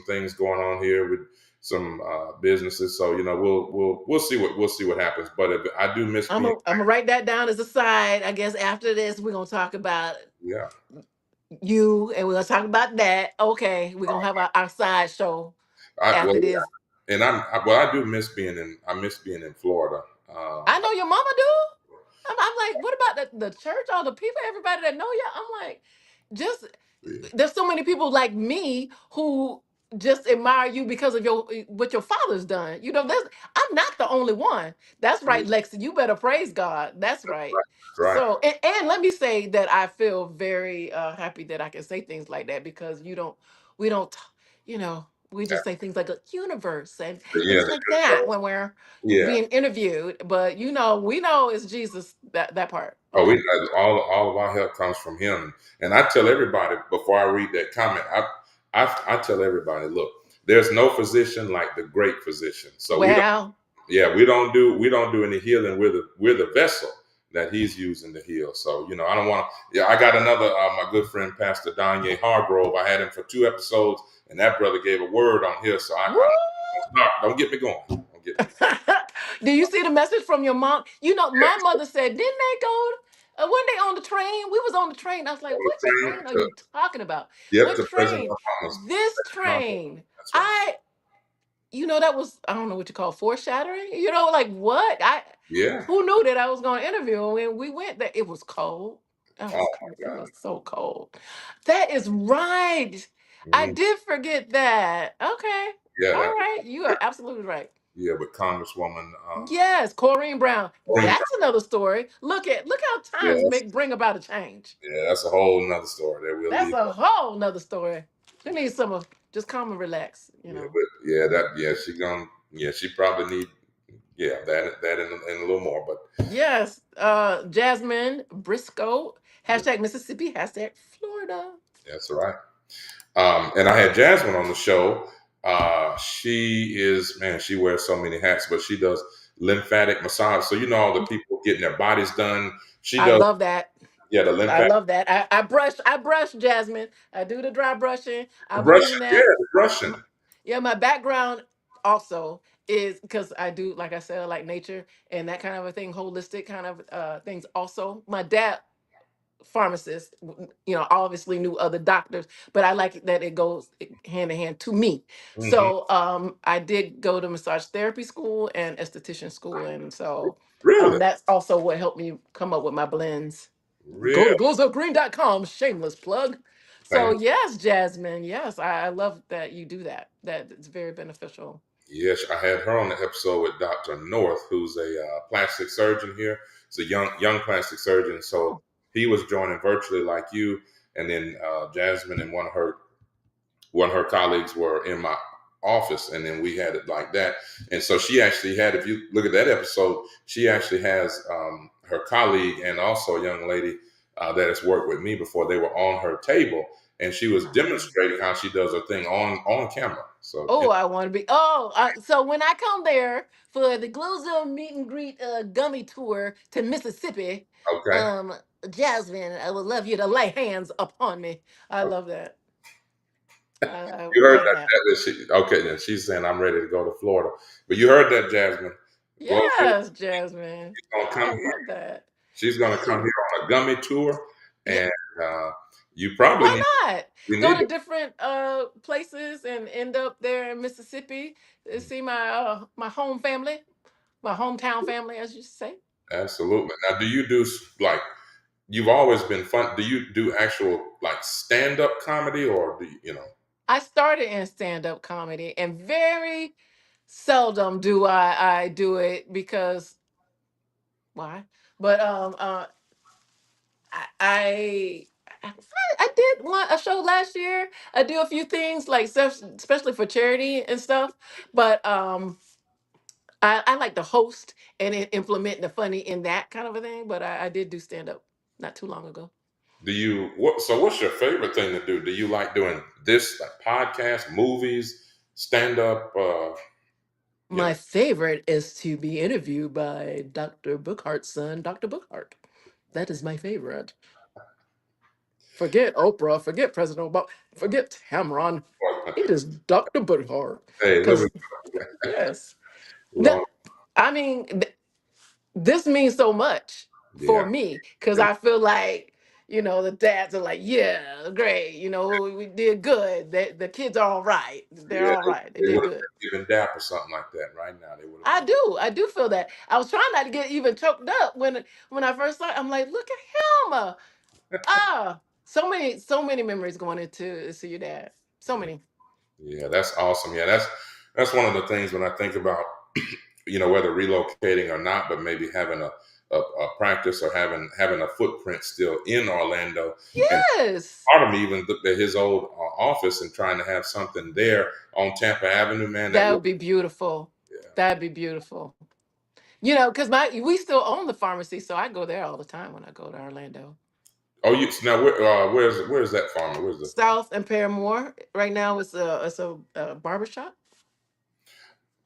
things going on here with some businesses, so we'll see what happens. But I do miss being. I'm gonna write that down as a side. I guess after this, we're gonna talk about Yeah, you, and we're gonna talk about that. Okay, we're gonna have our side show well, after this. yeah. And I do miss being in Florida. I know your mama do. I'm like, what about the church? All the people, everybody that know you. I'm like, just there's so many people like me who just admire you because of your what your father's done. I'm not the only one. That's right, Lexi. You better praise God. That's right. That's right. So and let me say that I feel very happy that I can say things like that because we don't we Yeah, just say things like a universe and yeah, things like that when we're yeah. being interviewed. But we know it's Jesus that part. Oh, Okay. all of our help comes from Him, and I tell everybody before I read that comment, I tell everybody, look, there's no physician like the great physician. So Well, we don't do any healing. We're the vessel that He's using to heal. So I don't want to. Yeah, I got another my good friend Pastor Danye Hargrove. I had him for 2 episodes, and that brother gave a word on here. So woo! don't get me going. Don't get me. Do you see the message from your mom? My mother said, didn't they go? One day on the train, we was on the train. I was like, On what the train train are to you talking about? yep What to President train? Obama's This inaugural. train. That's right. That was, I don't know what you call foreshadowing. Like what? Yeah. Who knew that I was going to interview? And when we went there, it was cold. That was Oh cold. my It God. was so cold. That is right. I Mhm. did forget that. Okay. Yeah, All that right. You are absolutely right. yeah, with Congresswoman. Yes, Corrine Brown. Maureen That's another story. Look how Yeah, times bring about a change. that's a whole nother story that we'll That's leave. a whole nother story. She needs some of just calm and relax. Yeah, but she probably need that and a little more, but Yes, Jasmine Briscoe, hashtag Mississippi, hashtag Florida. that's all right. And I had Jasmine on the show. She is man, she wears so many hats, but she does lymphatic massage. So all the people getting their bodies done. She I does love that. the I lymphatic love that. I brush, Jasmine. I do the dry brushing. I believe in brushing. Yeah, that. the brushing. Yeah, my background also is because I do, like I said, I like nature and that kind of a thing, holistic kind of things. Also, my dad, pharmacist, obviously knew other doctors, but I like that it goes hand in hand to me. Hmm. So I did go to massage therapy school and esthetician school, and so Really, that's also what helped me come up with my blends. Go to real. glozellgreen.com, shameless plug. So Thank yes, Jasmine, yes, I love that you do that. That it's very beneficial. Yes, I had her on the episode with Dr. North, who's a plastic surgeon here. He's a young plastic surgeon. So he was joining virtually like you, and then Jasmine and one of her colleagues were in my office, and then we had it like that. And so she actually had, if you look at that episode, she actually has her colleague and also a young lady that has worked with me before. They were on her table, and she was demonstrating how she does her thing on camera. So Oh, I want to be. Oh, so when I come there for the GloZell meet and greet gummy tour to Mississippi, okay. um, Jasmine, I would love you to lay hands upon me. I Okay. love that. I You heard love that, that. okay, then she's saying I'm ready to go to Florida. But you heard that, Jasmine. Glow Yes, Jasmine. gonna come I here. love that. She's gonna come Hey, here on a gummy tour. Yeah, and you probably why need not? you Go need to different places and end up there in Mississippi to see my home family, my hometown family, as you say. absolutely. Now, do you do like you've always been fun? Do you do actual like stand up comedy, or do you know? I started in stand up comedy, and very seldom do I do it because why? But I I, I did a show last year. I do a few things like especially for charity and stuff. But I like to host and implement the funny in that kind of a thing. But I did do stand up not too long ago. Do you what? So, what's your favorite thing to do? Do you like doing this, like podcasts, movies, stand up? You know, My favorite is to be interviewed by Dr. Bookhart's son, Dr. Bookhardt. That is my favorite. Forget Oprah, forget President Obama, forget Cameron. It is Dr. Bookhardt. hey, let me. Because, yes, that, Long, I mean, this means so much for yeah, me because yeah, I feel like, the dads are like, yeah, great, we did good. The kids are all right. They're yeah. all right. They They did would have good. been giving dap or something like that right now. They would have been. I do feel that. I was trying not to get even choked up when I first saw it. I'm like, look at him. So many memories going into to see your dad. So many. Yeah, that's awesome. Yeah, that's one of the things when I think about, whether relocating or not, but maybe having a practice or having a footprint still in Orlando. And Yes. part of me even looked at his old office and trying to have something there on Tampa Avenue. Man, that That would would be beautiful. yeah. That'd be beautiful. Because we still own the pharmacy, so I go there all the time when I go to Orlando. Oh, you now where's that farmer? Where's the farm? South and Paramore. Right now it's a barber shop.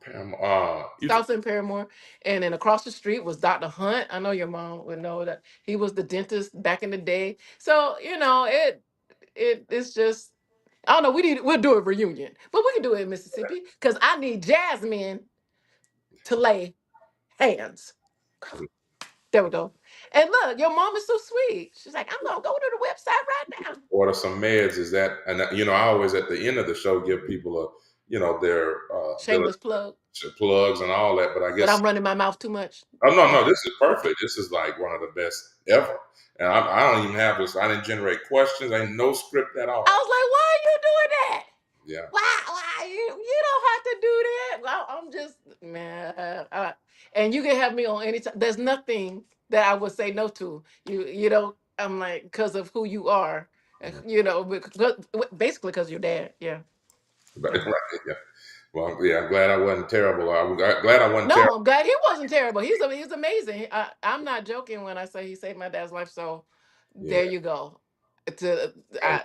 Pam, South and Paramore. And then across the street was Dr. Hunt. I know your mom would know that he was the dentist back in the day. So, it's just I don't know, we'll do a reunion. But we can do it in Mississippi because I need Jasmine to lay hands. There we go. And look, your mom is so sweet. She's like, I'm gonna go to the website right now. order some meds. Is that and I always at the end of the show give people their bill Shameless plug. plugs and all that. But I But guess I'm running my mouth too much. oh no, no, Okay. this is perfect. This is like one of the best ever. And I don't even have this. I didn't generate questions. Ain't no script at I all. was like, why are you doing that? Yeah. Why you don't have to do that. Well, I'm just man, and you can have me on anytime. There's nothing that I would say no to. I'm like because of who you are, Mhm. basically because you're dad. Yeah, But, yeah. right, yeah. Well, yeah. I'm glad I wasn't terrible. Glad I wasn't No, terrible. I'm glad he wasn't terrible. He's amazing. I'm not joking when I say he saved my dad's life. So Yeah. there you go. To And,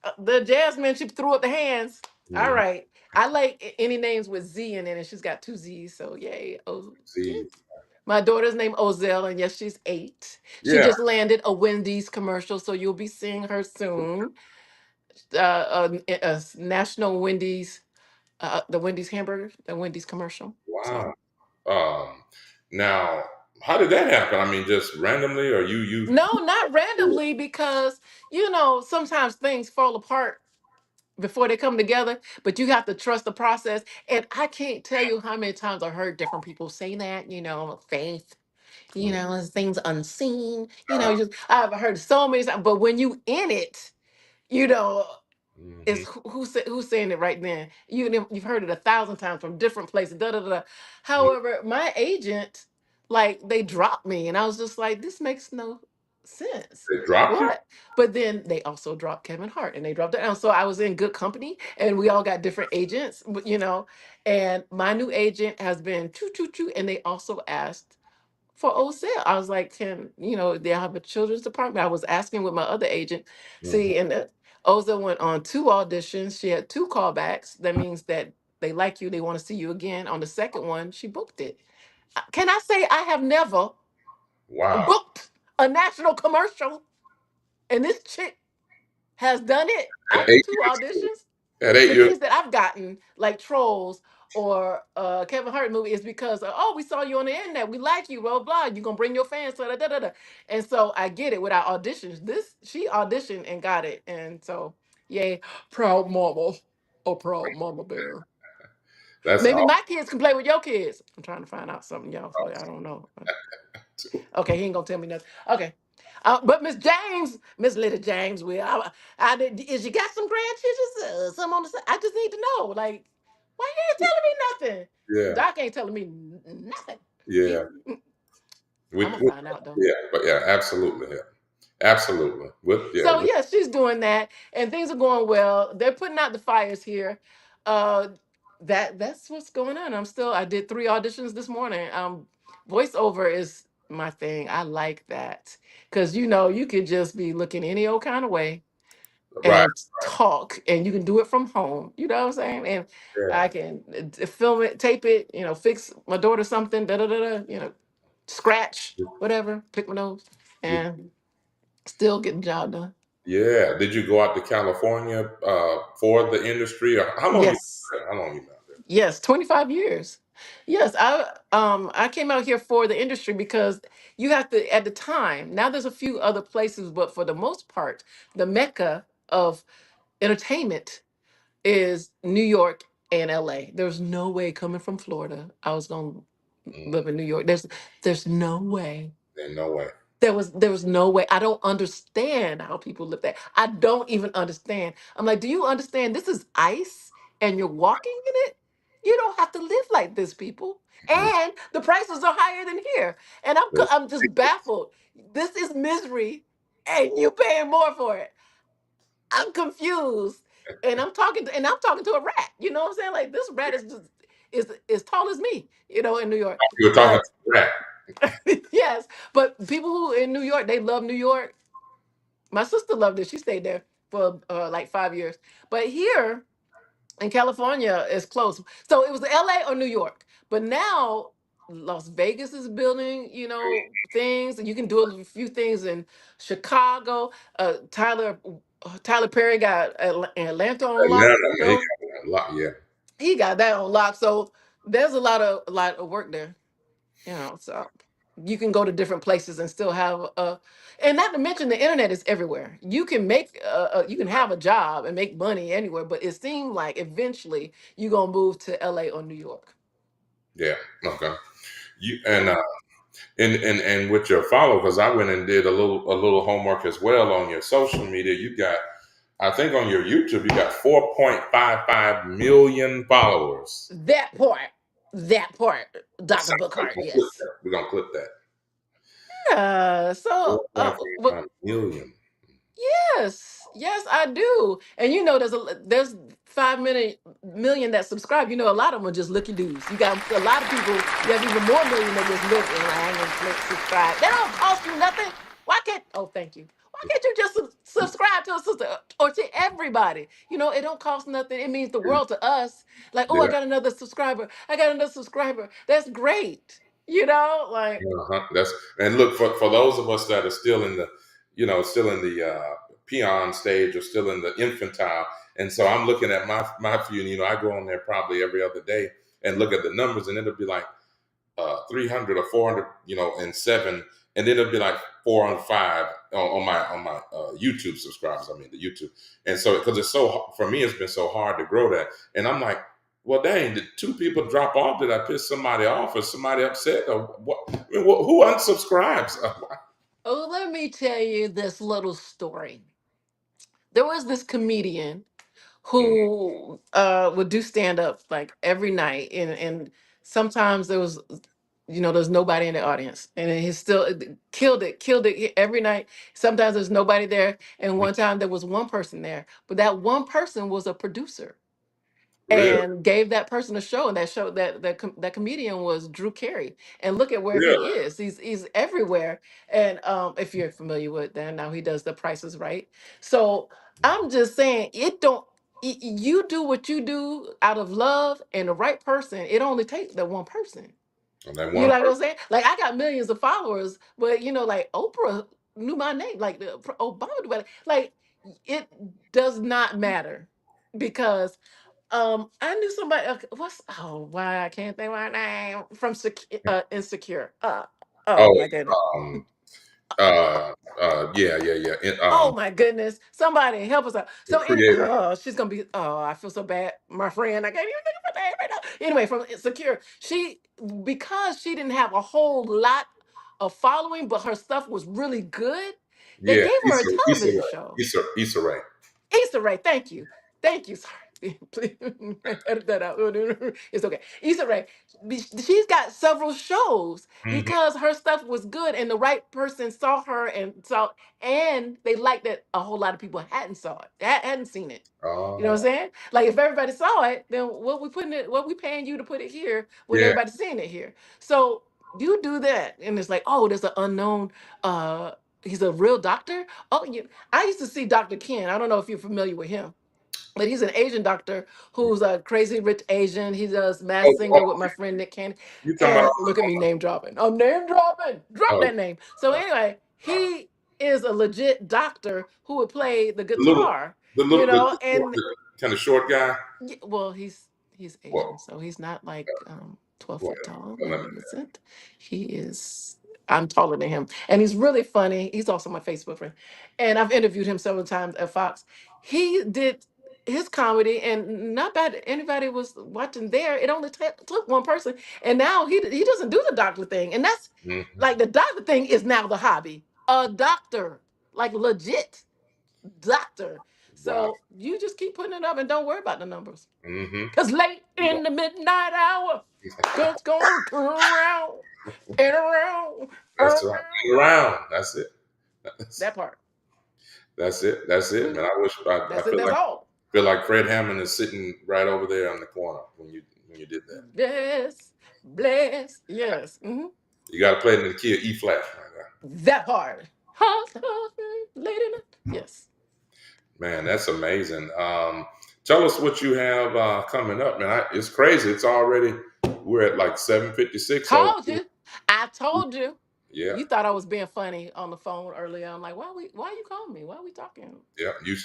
I, the Jasmine, she threw up the hands. All mhm. right. I like any names with Z in it, and she's got two Z's. So yay. Oh, yeah. See. My daughter's name Ozell, and yes, she's 8. She Yeah. just landed a Wendy's commercial, so you'll be seeing her soon. A national Wendy's, the Wendy's hamburger, the Wendy's commercial. So Wow. Um. Now, how did that happen? I mean, just randomly, or you? no, not randomly, because sometimes things fall apart before they come together, but you have to trust the process. And I can't tell you how many times I heard different people say that, faith, as things unseen, I've heard so many times, but when you in it, you know, it's Mm-hmm. who's saying it right then. You've heard it 1,000 times from different places. Da, da, da, da. However, my agent, like, they dropped me, and I was just like, this makes no sense. They dropped you. What? But then they also dropped Kevin Hart, and they dropped it. And so I was in good company, and we all got different agents, And my new agent has been choo choo choo, and they also asked for Osel. I was like, they have a children's department. I was asking with my other agent. Mhm. See, and Oza went on 2 auditions. She had 2 callbacks. That means that they like you. They want to see you again. On the second one, she booked it. Can I say I have never Wow. booked a national commercial, and this chick has done it At after eight two years old. auditions? At 8 The years, things that I've gotten, like trolls or Kevin Hart movie, is because oh, we saw you on the internet, we like you, blah blah. You gonna bring your fans, da, da, da, da. And so I get it without auditions. This she auditioned and got it, and so yay, proud mama, oh proud mama bear. that's Maybe all. my kids can play with your kids. I'm trying to find out something, y'all. So I don't know. Okay, he ain't gonna tell me nothing. Okay. But Miss James, Miss Little James, is you got some grandchildren? Some on the side? I just need to know. Like, why you ain't telling me nothing? Yeah, Doc ain't telling me nothing. yeah. He, We, I'm gonna we find out though. yeah, but yeah, absolutely, yeah, absolutely. So yeah, she's doing that, and things are going well. They're putting out the fires here. Uh, that's what's going on. I did 3 auditions this morning. Voiceover is my thing. I like that because you could just be looking any old kind of way right, and talk, and you can do it from home. You know what I'm saying? And yeah, I can film it, tape it. Fix my daughter something. Da da da da. Scratch whatever, pick my nose, Did- and still get the job done. yeah. Did you go out to California for the industry? Or how long you? Yes. How long you been out there? Yes, 25 years. Yes, I came out here for the industry because you have to at the time. Now there's a few other places, but for the most part, the mecca of entertainment is New York and LA. There's no way coming from Florida I was going to Mm, live in New York. There's no way. ain't no way. There was no way. I don't understand how people live there. I don't even understand. I'm like, do you understand this is ice and you're walking in it? You don't have to live like this, people. Mm, And the prices are higher than here. And it's I'm just baffled. This is misery and you paying more for it. I'm confused. And I'm talking to a rat. You know what I'm saying? Like this rat is just is as tall as me, in New York. You were talking But to Rat. yes, but people who in New York, they love New York. My sister loved it. She stayed there for like 5 years. But here in California, it's close. So it was LA or New York. But now Las Vegas is building, things, and you can do a few things in Chicago. Tyler Perry got Atlanta on lock. Atlanta, man, he got a lot. Yeah, He got that on lock. So there's a lot of work there. So you can go to different places and still have and not to mention the internet is everywhere. You can have a job and make money anywhere, but it seemed like eventually you're gonna move to LA or New York. yeah. Okay. You Yeah. and with your follow, because I went and did a little homework as well on your social media. You got, I think on your YouTube, you got 4.55 million followers. That part, Dr. So we're Bookhart, gonna clip yes. that. We're gonna clip that. So 4.55 million. yes, yes, I do. And there's 5 million that subscribe. A lot of them are just looky doos. You got a lot of people. You have even more million that just look and like, I ain't gonna click subscribe. That don't cost you nothing. Why can't? Oh, thank you. Why can't you just subscribe to a sister or to everybody? It don't cost nothing. It means the world to us. Like, oh, I Yeah. got another subscriber. I got another subscriber. That's great. Like That's, and look, for those of us that are still in the, peon stage or still in the infantile, and so I'm looking at my few. I go on there probably every other day and look at the numbers, and it'll be like 300 or 400, and seven, and then it'll be like 405 on my YouTube subscribers. I mean the YouTube, and so because it's for me, it's been so hard to grow that, and I'm like, well, dang, did 2 people drop off? Did I piss somebody off? Or somebody upset? Or what? I mean, who unsubscribes? oh, let me tell you this little story. There was this comedian Mm, who would do stand up like every night, and sometimes there's nobody in the audience, and he still killed it every night. Sometimes there's nobody there, and mm, one time there was one person there, but that one person was a producer really? and gave that person a show, and that show that comedian was Drew Carey, and look at where he Really? is. He's everywhere. And if you're familiar with that, now he does The Price is Right. So I'm just saying, it don't you do what you do out of love and the right person. It only takes that one person. And that You one know what I'm person. saying? Like, I got millions of followers, but like Oprah knew my name, like Obama knew my name. Like, it does not matter because I knew somebody. What's why I can't think of my name from Insecure. Oh Oh, my goodness. um, yeah, yeah, yeah. Oh my goodness. Somebody help us out. The So creator. she's gonna be I feel so bad. My friend, I can't even think of her name right now. Anyway, from Insecure, because she didn't have a whole lot of following, but her stuff was really good, they Yeah, gave her a Issa television Rae. show. Issa Rae. Issa Rae, thank you. Thank you. Sorry. Please edit that out. It's okay. Issa Rae, she's got several shows Hmm. because her stuff was good and the right person saw her and they liked that a whole lot of people hadn't saw it, hadn't seen it. You know what I'm Oh, saying? Like if everybody saw it, then what we paying you to put it here when yeah, everybody's seeing it here. So you do that. And it's like, oh, there's an unknown uh he's a real doctor. Oh, I used to see Dr. Ken. I don't know if you're familiar with him, but he's an Asian doctor who's a crazy rich Asian. He does Mass oh, Singer with oh, my friend Nick Cannon. you talking about And look at me name dropping. I'm name dropping. Drop oh, that name. So anyway, uh, he is a legit doctor who would play the the little, guitar, and kind of short guy. well, he's Asian, Well, so he's not like 12 well, foot tall. let me. He isn't. He is. I'm taller than him, and he's really funny. He's also my Facebook friend, and I've interviewed him several times at Fox. He did his comedy, and not bad. Anybody was watching there. It only took one person, and now he doesn't do the doctor thing, and that's Hmm. like the doctor thing is now the hobby. A doctor, like legit doctor. Wow. So you just keep putting it up and don't worry about the numbers. Hmm. Cause late in the midnight hour, God's gonna turn around and around, That's right. around. Get around. That's it. That's, That part. that's it. That's it, man. Mhm. I wish I That's it. That's all. feel like Fred Hammond is sitting right over there in the corner when you did that. Yes, bless. Yes. You got to play it in the key of E flat. Right. That part. Late in it. Yes. Man, that's amazing. Tell us what you have coming up, man. It's crazy. It's already we're at like 7:56. So Told you. I told you. yeah, You thought I was being funny on the phone earlier. I'm like, why you calling me? Why are we talking? yeah, you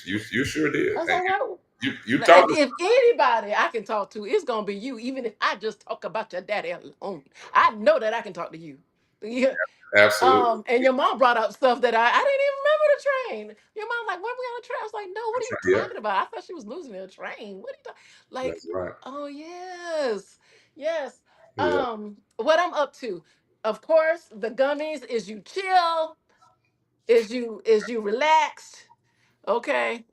sure did, I was and like, what? you talked. If anybody I can talk to, it's gonna be you. Even if I just talk about your daddy alone, I know that I can talk to you. Yeah. Absolutely. And your mom brought up stuff that I didn't even remember the train. Your mom like, when we on the train? I was like, no, what are That's you right. Yeah, talking about? I thought she was losing a train. What are you talking? Like, that's right. oh yes, yes. Yeah. What I'm up to, of course, the gummies is you chill, is you relaxed, okay?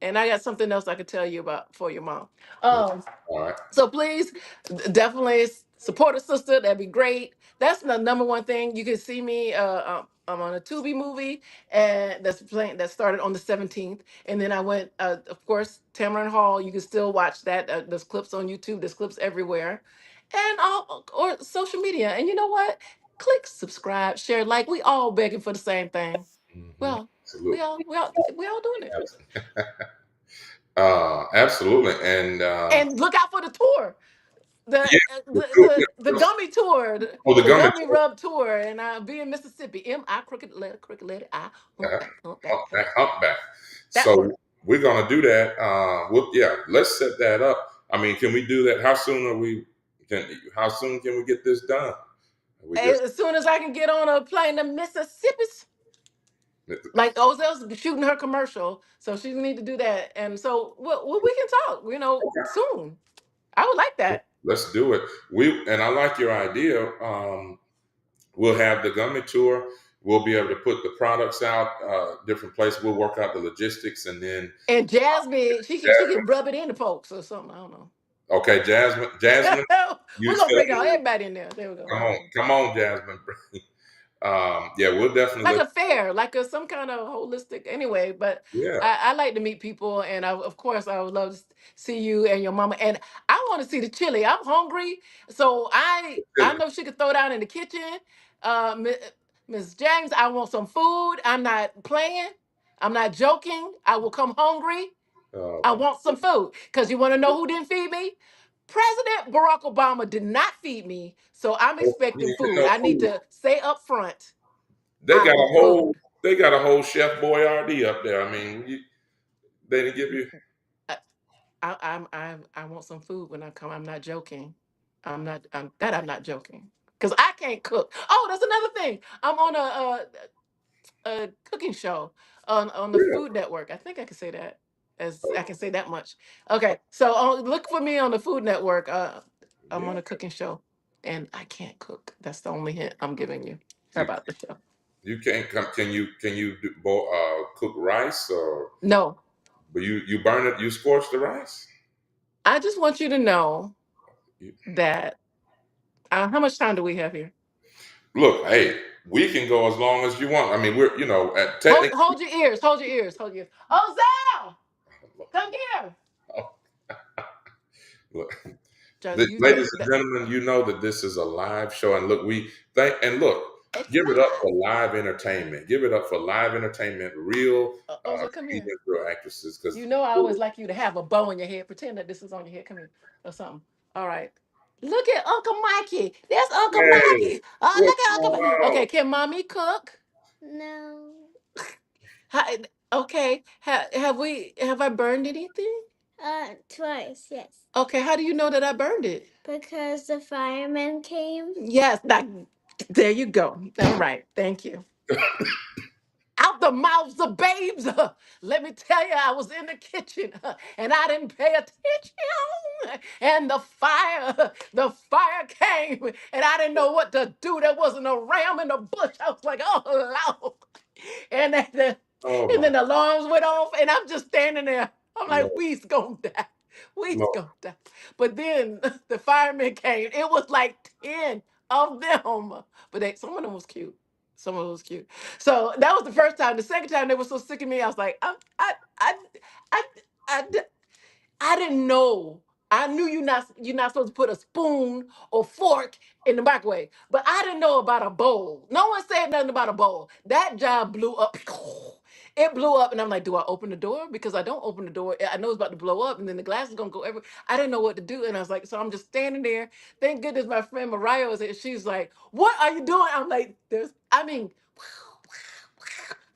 And I got something else I could tell you about for your mom. Um, All right. so please, definitely support a sister. That'd be great. That's the number one thing. You can see me. I'm on a Tubi movie, and that's playing. That started on the 17th, and then I went. Of course, Tamron Hall. You can still watch that. There's clips on YouTube. There's clips everywhere, and all or social media. And you know what? Click subscribe, share, like. We all begging for the same thing. Hmm. Well, we Absolutely. all we all we all doing it. Absolutely. And And look out for the tour. the yeah, uh, the the tour- the gummy tour, oh, the the gummy gummy tour. rub tour, and I'll be in Mississippi. Crooked letter I, humpback, hey, Humpback. that So part. we're gonna do that. Yeah, let's set that up. I mean, can we do that? How soon are we? How soon can we get this done? We just As soon as I can get on a plane to Mississippi, like Ozell's shooting her commercial, so she need to do that, and so we can talk. Soon. I would like that. let's do it. And I like your idea. We'll have the gummy tour. We'll be able to put the products out different places. We'll work out the logistics, and then And Jasmine, she can rub it into folks or something. I don't know. okay, Jasmine, you We're gonna still bring all everybody in there. There we go. come on, Jasmine. Yeah, we'll definitely Like look. a fair, like some kind of holistic. Anyway, but Yeah, I like to meet people, and of course, I would love to see you and your mama. And I want to see the chili. I'm hungry, so I really. know she could throw down in the kitchen. Miss James, I want some food. I'm not playing. I'm not joking. I will come hungry. I Uh, want some food. Because you want to know who didn't feed me? President Barack Obama did not feed me. So I'm you expecting ain't getting food. no I need food. to say up front, They I got a want whole food. they got a whole Chef Boyardee up there. I mean, they didn't give you. I want some food when I come. I'm not joking. I'm not joking because I can't cook. Oh, that's another thing. I'm on a cooking show on the Really? Food Network. I think I can say that, as I can say that much. Okay, so look for me on the Food Network. I'm Yeah. on a cooking show, and I can't cook. That's the only hint I'm giving you You about the show. you can't come. Can you cook rice or? No, But you burn it. You scorch the rice. I just want you to know You, that. How much time do we have here? look, hey, we can go as long as you want. I mean, we're at technically. Hold your ears. Hold your ears. Hold your ears. Oh, Zal, come here. Look, You ladies and that gentlemen, you know that this is a live show, and look, we thank and look, it's give it up not. for live entertainment. Give it up for live entertainment, real Oza, come here. comedians, real actresses. Because You know I always like you to have a bow in your head. Pretend that this is on your head. Come here or something. All right. Look at Uncle Mikey. There's Uncle hey, Mikey. Oh, what's look at Uncle. going Okay, on? can mommy cook? No. Hi, okay. Have I burned anything? Twice, yes. Okay, how do you know that I burned it? Because the firemen came. Yes, there you go. All right, thank you. Out the mouths of babes. Let me tell you, I was in the kitchen and I didn't pay attention. And the fire came and I didn't know what to do. There wasn't a ram in the bush. I was like, oh, Lord. And then, Oh and my then the alarms went off and I'm just standing there. I'm like, Lord, we's gonna die. We's Lord. gonna die. But then the firemen came. It was like 10 of them. But some of them was cute. Some of them was cute. So that was the first time. The second time they were so sick of me, I was like, I, I, I, I didn't know. I knew you're not supposed to put a spoon or fork in the microwave, but I didn't know about a bowl. No one said nothing about a bowl. That job blew up. It blew up, and I'm like, do I open the door? Because I don't open the door. I know it's about to blow up, and then the glass is gonna go everywhere. I didn't know what to do, and I was like, so I'm just standing there. Thank goodness my friend Mariah was there. She's like, what are you doing? I'm like,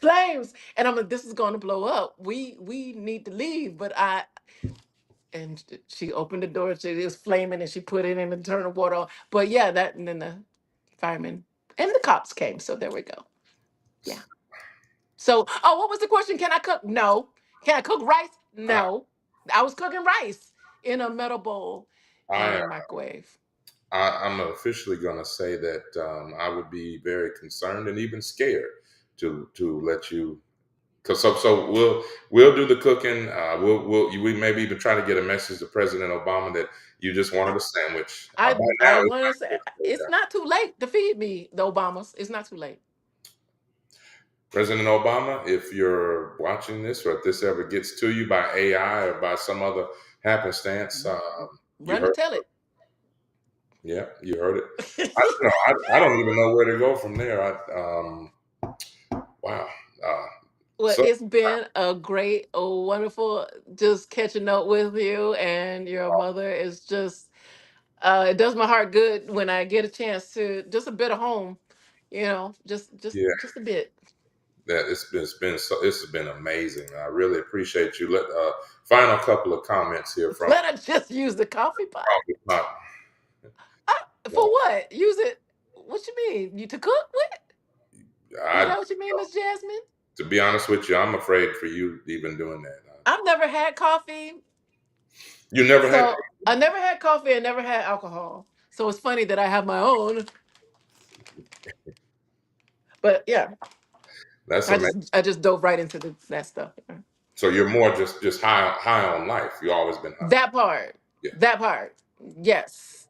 flames, and I'm like, this is gonna blow up. We need to leave, but and she opened the door. It was flaming, and she put it in and turned the water on. But yeah, that and then the firemen and the cops came. So there we go. Yeah. So, what was the question? Can I cook? No. Can I cook rice? I, No. I was cooking rice in a metal bowl in I, a microwave. I'm officially going to say that I would be very concerned and even scared to let you. Cause so we'll do the cooking. We maybe even try to get a message to President Obama that you just wanted a sandwich. By I now, want to say it's not too late to feed me the Obamas. It's not too late. President Obama, if you're watching this or if this ever gets to you by AI or by some other happenstance, you Run to heard. tell it. Yeah, you heard it. I don't even know where to go from there. Wow. Uh, Well, so it's been a great, a wonderful just catching up with you, and your mother is just it does my heart good when I get a chance to just a bit of home, just just yeah, just a bit. that it's been amazing. I really appreciate you. Final couple of comments here from Let her just use the coffee pot. uh, For what? Use it. What you mean? You to cook with? Is I, that what you mean, Miss Jasmine? to be honest with you, I'm afraid for you even doing that. I've never had coffee, You never had. so I never had coffee and never had alcohol. So it's funny that I have my own. But yeah, That's I amazing. just dove right into that stuff. So you're more just high on life. You always been high. That part. Yeah. That part. Yes.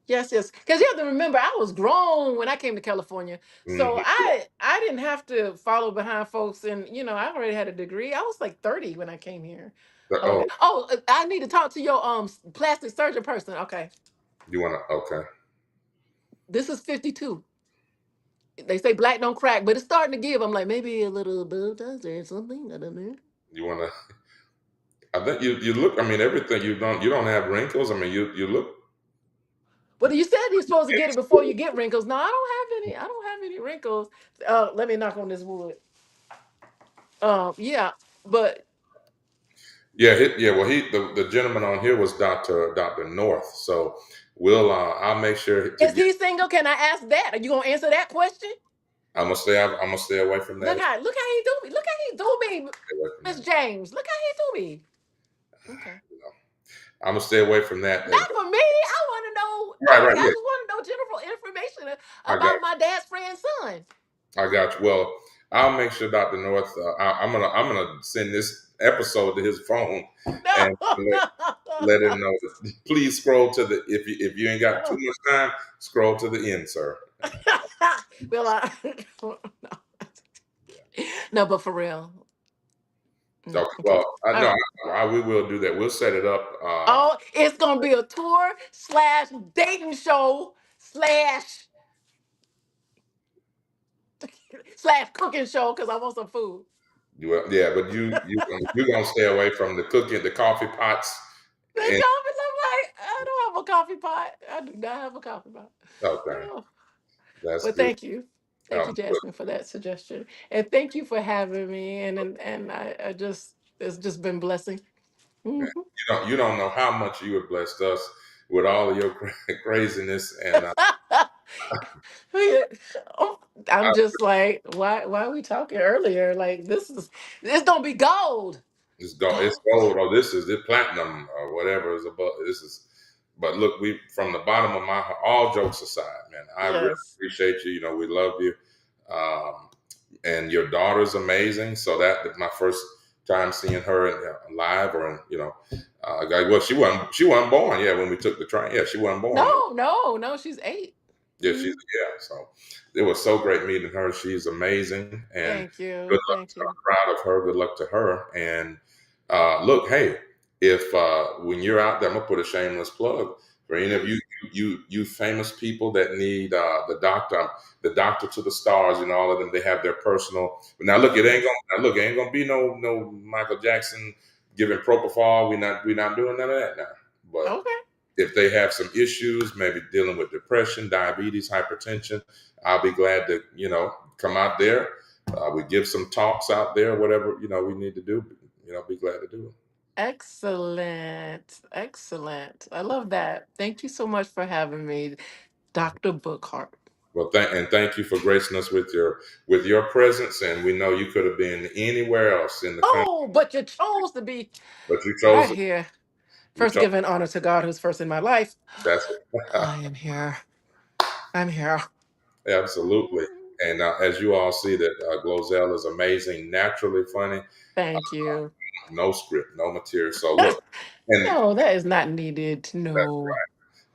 Yes, yes. Because you have to remember, I was grown when I came to California, so Hmm. I didn't have to follow behind folks, and I already had a degree. I was like 30 when I came here. Oh, Okay. Oh, I need to talk to your plastic surgeon person. Okay. you want to? Okay. This is 52. They say black don't crack, but it's starting to give. I'm like maybe a little bit or something. I don't know. You want to? I think you look. I mean, everything you don't have wrinkles. I mean, you look. But you said you're supposed to get it before you get wrinkles. No, I don't have any. I don't have any wrinkles. Let me knock on this wood. Yeah, but Yeah, yeah. Well, the gentleman on here was Doctor North. So I'll make sure to Is get. he single? Can I ask that? Are you gonna answer that question? I'm gonna stay away from that. Look how he do me. Look how he do me, Stay away from Miss that. James. Look how he do me. Okay. You know, I'm gonna stay away from that. Not for me. I want to know. Right, right. I Yeah, just want to know general information I got about my dad's friend's son. I got you. Well, I'll make sure Doctor North. I'm gonna send this episode to his phone No, and let him know. Please scroll to the if you ain't got too no. much time, scroll to the end, sir. Well, no. No, but for real. Okay. Okay. Well, All no, right. we will do that. We'll set it up. Oh, it's gonna be a tour slash dating show slash cooking show because I want some food. Yeah, but you gonna stay away from the cooking, the coffee pots, The and coffee, I'm like, I don't have a coffee pot. I do not have a coffee pot. okay, Oh, that's but good. thank you. Thank you, Good. Jasmine, for that suggestion. And thank you for having me. And I just, it's just been blessing. Man, Mhm. you don't know how much you have blessed us with all of your craziness, and Oh, I'm I just like, why are we talking earlier? Like it's gonna be gold. it's Gold. gold. Oh, this is the platinum or whatever is above. This is. But look, we from the bottom of my heart. All jokes aside, man, I really Yes. appreciate you. You know, we love you. Um, and your daughter's amazing. So that's my first time seeing her live, or in, well, she wasn't born. Yeah, when we took the train, yeah, she wasn't born. No, no, no, she's 8. Yeah, Mhm. so it was so great meeting her. She's amazing, and Thank you. good luck. Thank you. I'm proud of her. Good luck to her. And look, hey, if when you're out there, I'm gonna put a shameless plug for any of Please. you famous people that need the doctor to the stars, and all of them. They have their personal. But now look, Yes. it ain't gonna be no Michael Jackson giving propofol. We not doing none of that now. But Okay. if they have some issues, maybe dealing with depression, diabetes, hypertension, I'll be glad to, come out there. We give some talks out there, whatever, we need to do, be glad to do it. Excellent. Excellent. I love that. Thank you so much for having me, Dr. Bookhardt. Well, thank you for gracing us with your presence, and we know you could have been anywhere else in the country, Oh, but you chose to be but you chose right it. here. You First, chose giving honor to God, who's first in my life. that's I am here. I'm here. absolutely. And as you all see, that GloZell is amazing, naturally funny, Thank you. no script, no material. So look, and No, that is not needed. No.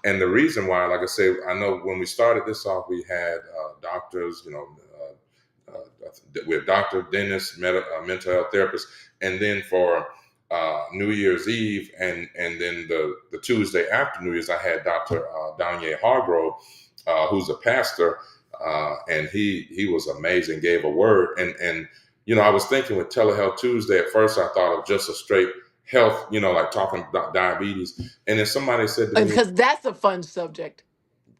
And the reason why, like I say, I know when we started this off, we had doctors, we have doctor, dentist, mental health therapist, and then for New Year's Eve and then the Tuesday after New Year's, I had Dr. Danye Hargrove, who's a pastor, and he was amazing. Gave a word, and I was thinking with Telehealth Tuesday at first, I thought of just a straight health, like talking about diabetes, and then somebody said to me, Because that's a fun subject.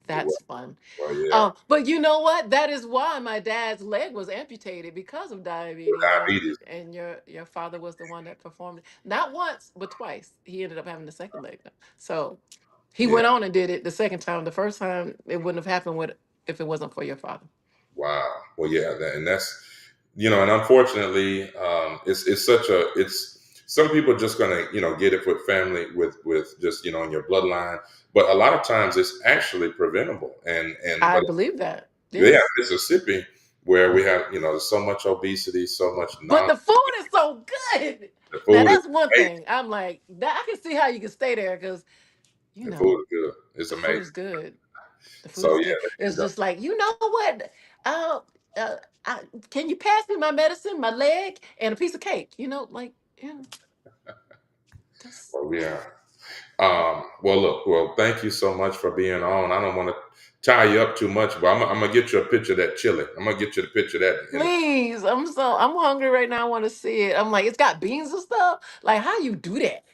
"Well, That's fun. well, yeah, But you know what? That is why my dad's leg was amputated because of diabetes, diabetes, and your father was the one that performed it. Not once, but twice. He ended up having the second leg done. So he yeah." went on and did it the second time. The first time it wouldn't have happened with if it wasn't for your father. Wow. Well, yeah, and that's and unfortunately, it's such a it's some people are just gonna get it with family with just in your bloodline, but a lot of times it's actually preventable. And I but believe that. yeah, Yes. Mississippi, where we have there's so much obesity, so much But non the food is so good. the Now food is that's one amazing. thing. I'm like, that I can see how you can stay there because The food is good. It's the food amazing. is good. The food So is yeah, good. there you It's go. just like, you know what? Uh, uh, can you pass me my medicine, my leg, and a piece of cake? Like, that's Well, yeah. Well, look, thank you so much for being on. I don't want to tie you up too much, but I'm gonna get you a picture of that chili. I'm gonna get you the picture of that. please. I'm hungry right now. I want to see it. I'm like, it's got beans and stuff. Like, how you do that?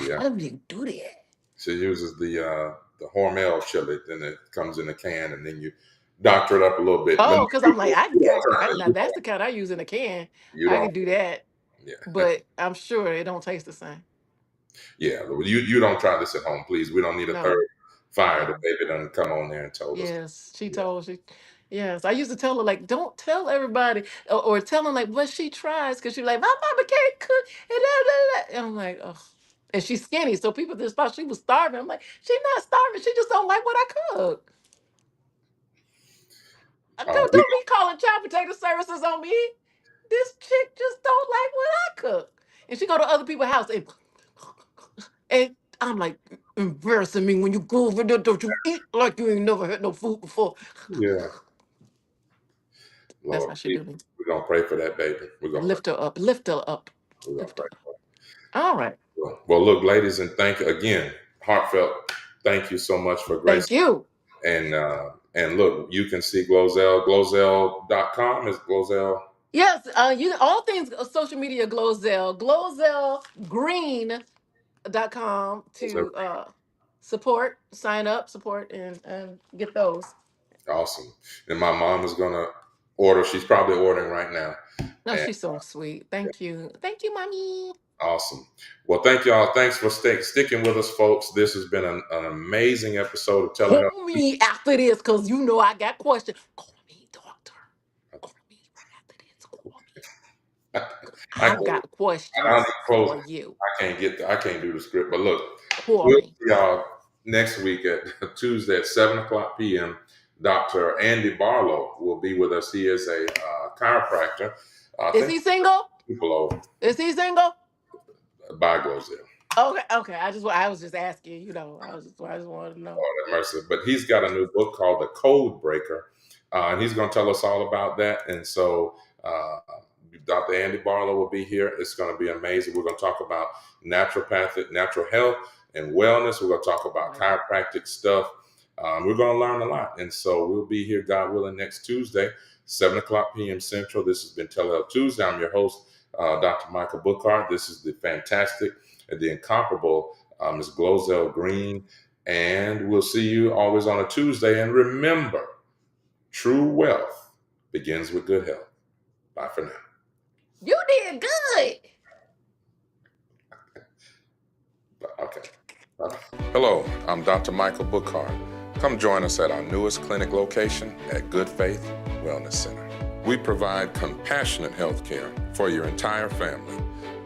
Yeah, How do you do that? she uses the Hormel chili, then it comes in a can, and then you doctor it up a little bit. But Oh, because I'm like, you now that's the kind I use in a can. you I don't can do that. Yeah. but I'm sure it don't taste the same. Yeah. You don't try this at home, please. We don't need a third No, fire. The no. baby done come on there and told us. Yes, she Yeah. told she. Yes, I used to tell her like, don't tell everybody, or tell them like what she tries, because she like, my mama can't cook, and da, da, da. And I'm like, oh, and she's skinny, so people just thought she was starving. I'm like, she's not starving, she just don't like what I cook. We, Don't be calling child potato services on me. This chick just don't like what I cook, and she go to other people's house and I'm like, embarrassing me when you go over there. Don't you eat like you ain't never had no food before? yeah. That's Lord, how she do me. we're gonna pray for that baby. We're gonna pray. Lift her up. Lift her up. We're gonna Lift her pray up. for her. All right. Well, look, ladies, and thank you again, heartfelt. Thank you so much for grace. Thank you. And look, you can see GloZell, GloZell.com is GloZell. Yes, you all things social media GloZell. GloZellGreen.com to support, sign up, support, and get those. Awesome. And my mom is gonna order. She's probably ordering right now. No, And she's so sweet. Thank you. Thank you, mommy. awesome. Well, thank y'all. Thanks for sticking with us, folks. This has been an amazing episode of Telehealth. Call me after this, because you know I got questions. Call me, doctor. Call me right after this. Call me. I I got questions need to close. for you. I can't do the script. But look, Call we'll me. see y'all next week at Tuesday at 7:00 p.m. Dr. Andy Barlow will be with us. He is a chiropractor. I Is think he single? people over Is he single? by GloZell. Okay, okay. I was just asking. You know, I just wanted to know. Lord have mercy. But he's got a new book called The Code Breaker, and he's going to tell us all about that. And so Dr. Andy Barlow will be here. It's going to be amazing. We're going to talk about natural health and wellness. We're going to talk about chiropractic stuff. We're going to learn a lot. And so we'll be here, God willing, next Tuesday, 7:00 p.m. Central. This has been Telehealth Tuesday. I'm your host, Dr. Michael Bookhardt. This is the fantastic and the incomparable Ms. GloZell Green. And we'll see you always on a Tuesday. And remember, true wealth begins with good health. Bye for now. You did good. Okay. Bye. Hello, I'm Dr. Michael Bookhardt. Come join us at our newest clinic location at Good Faith Wellness Center. We provide compassionate health care for your entire family,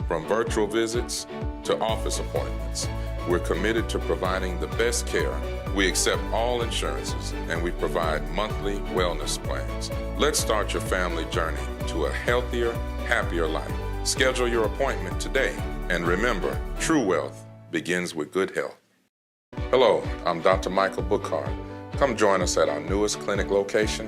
from virtual visits to office appointments. We're committed to providing the best care. We accept all insurances, and we provide monthly wellness plans. Let's start your family journey to a healthier, happier life. Schedule your appointment today, and remember, true wealth begins with good health. Hello, I'm Dr. Michael Bookhardt. Come join us at our newest clinic location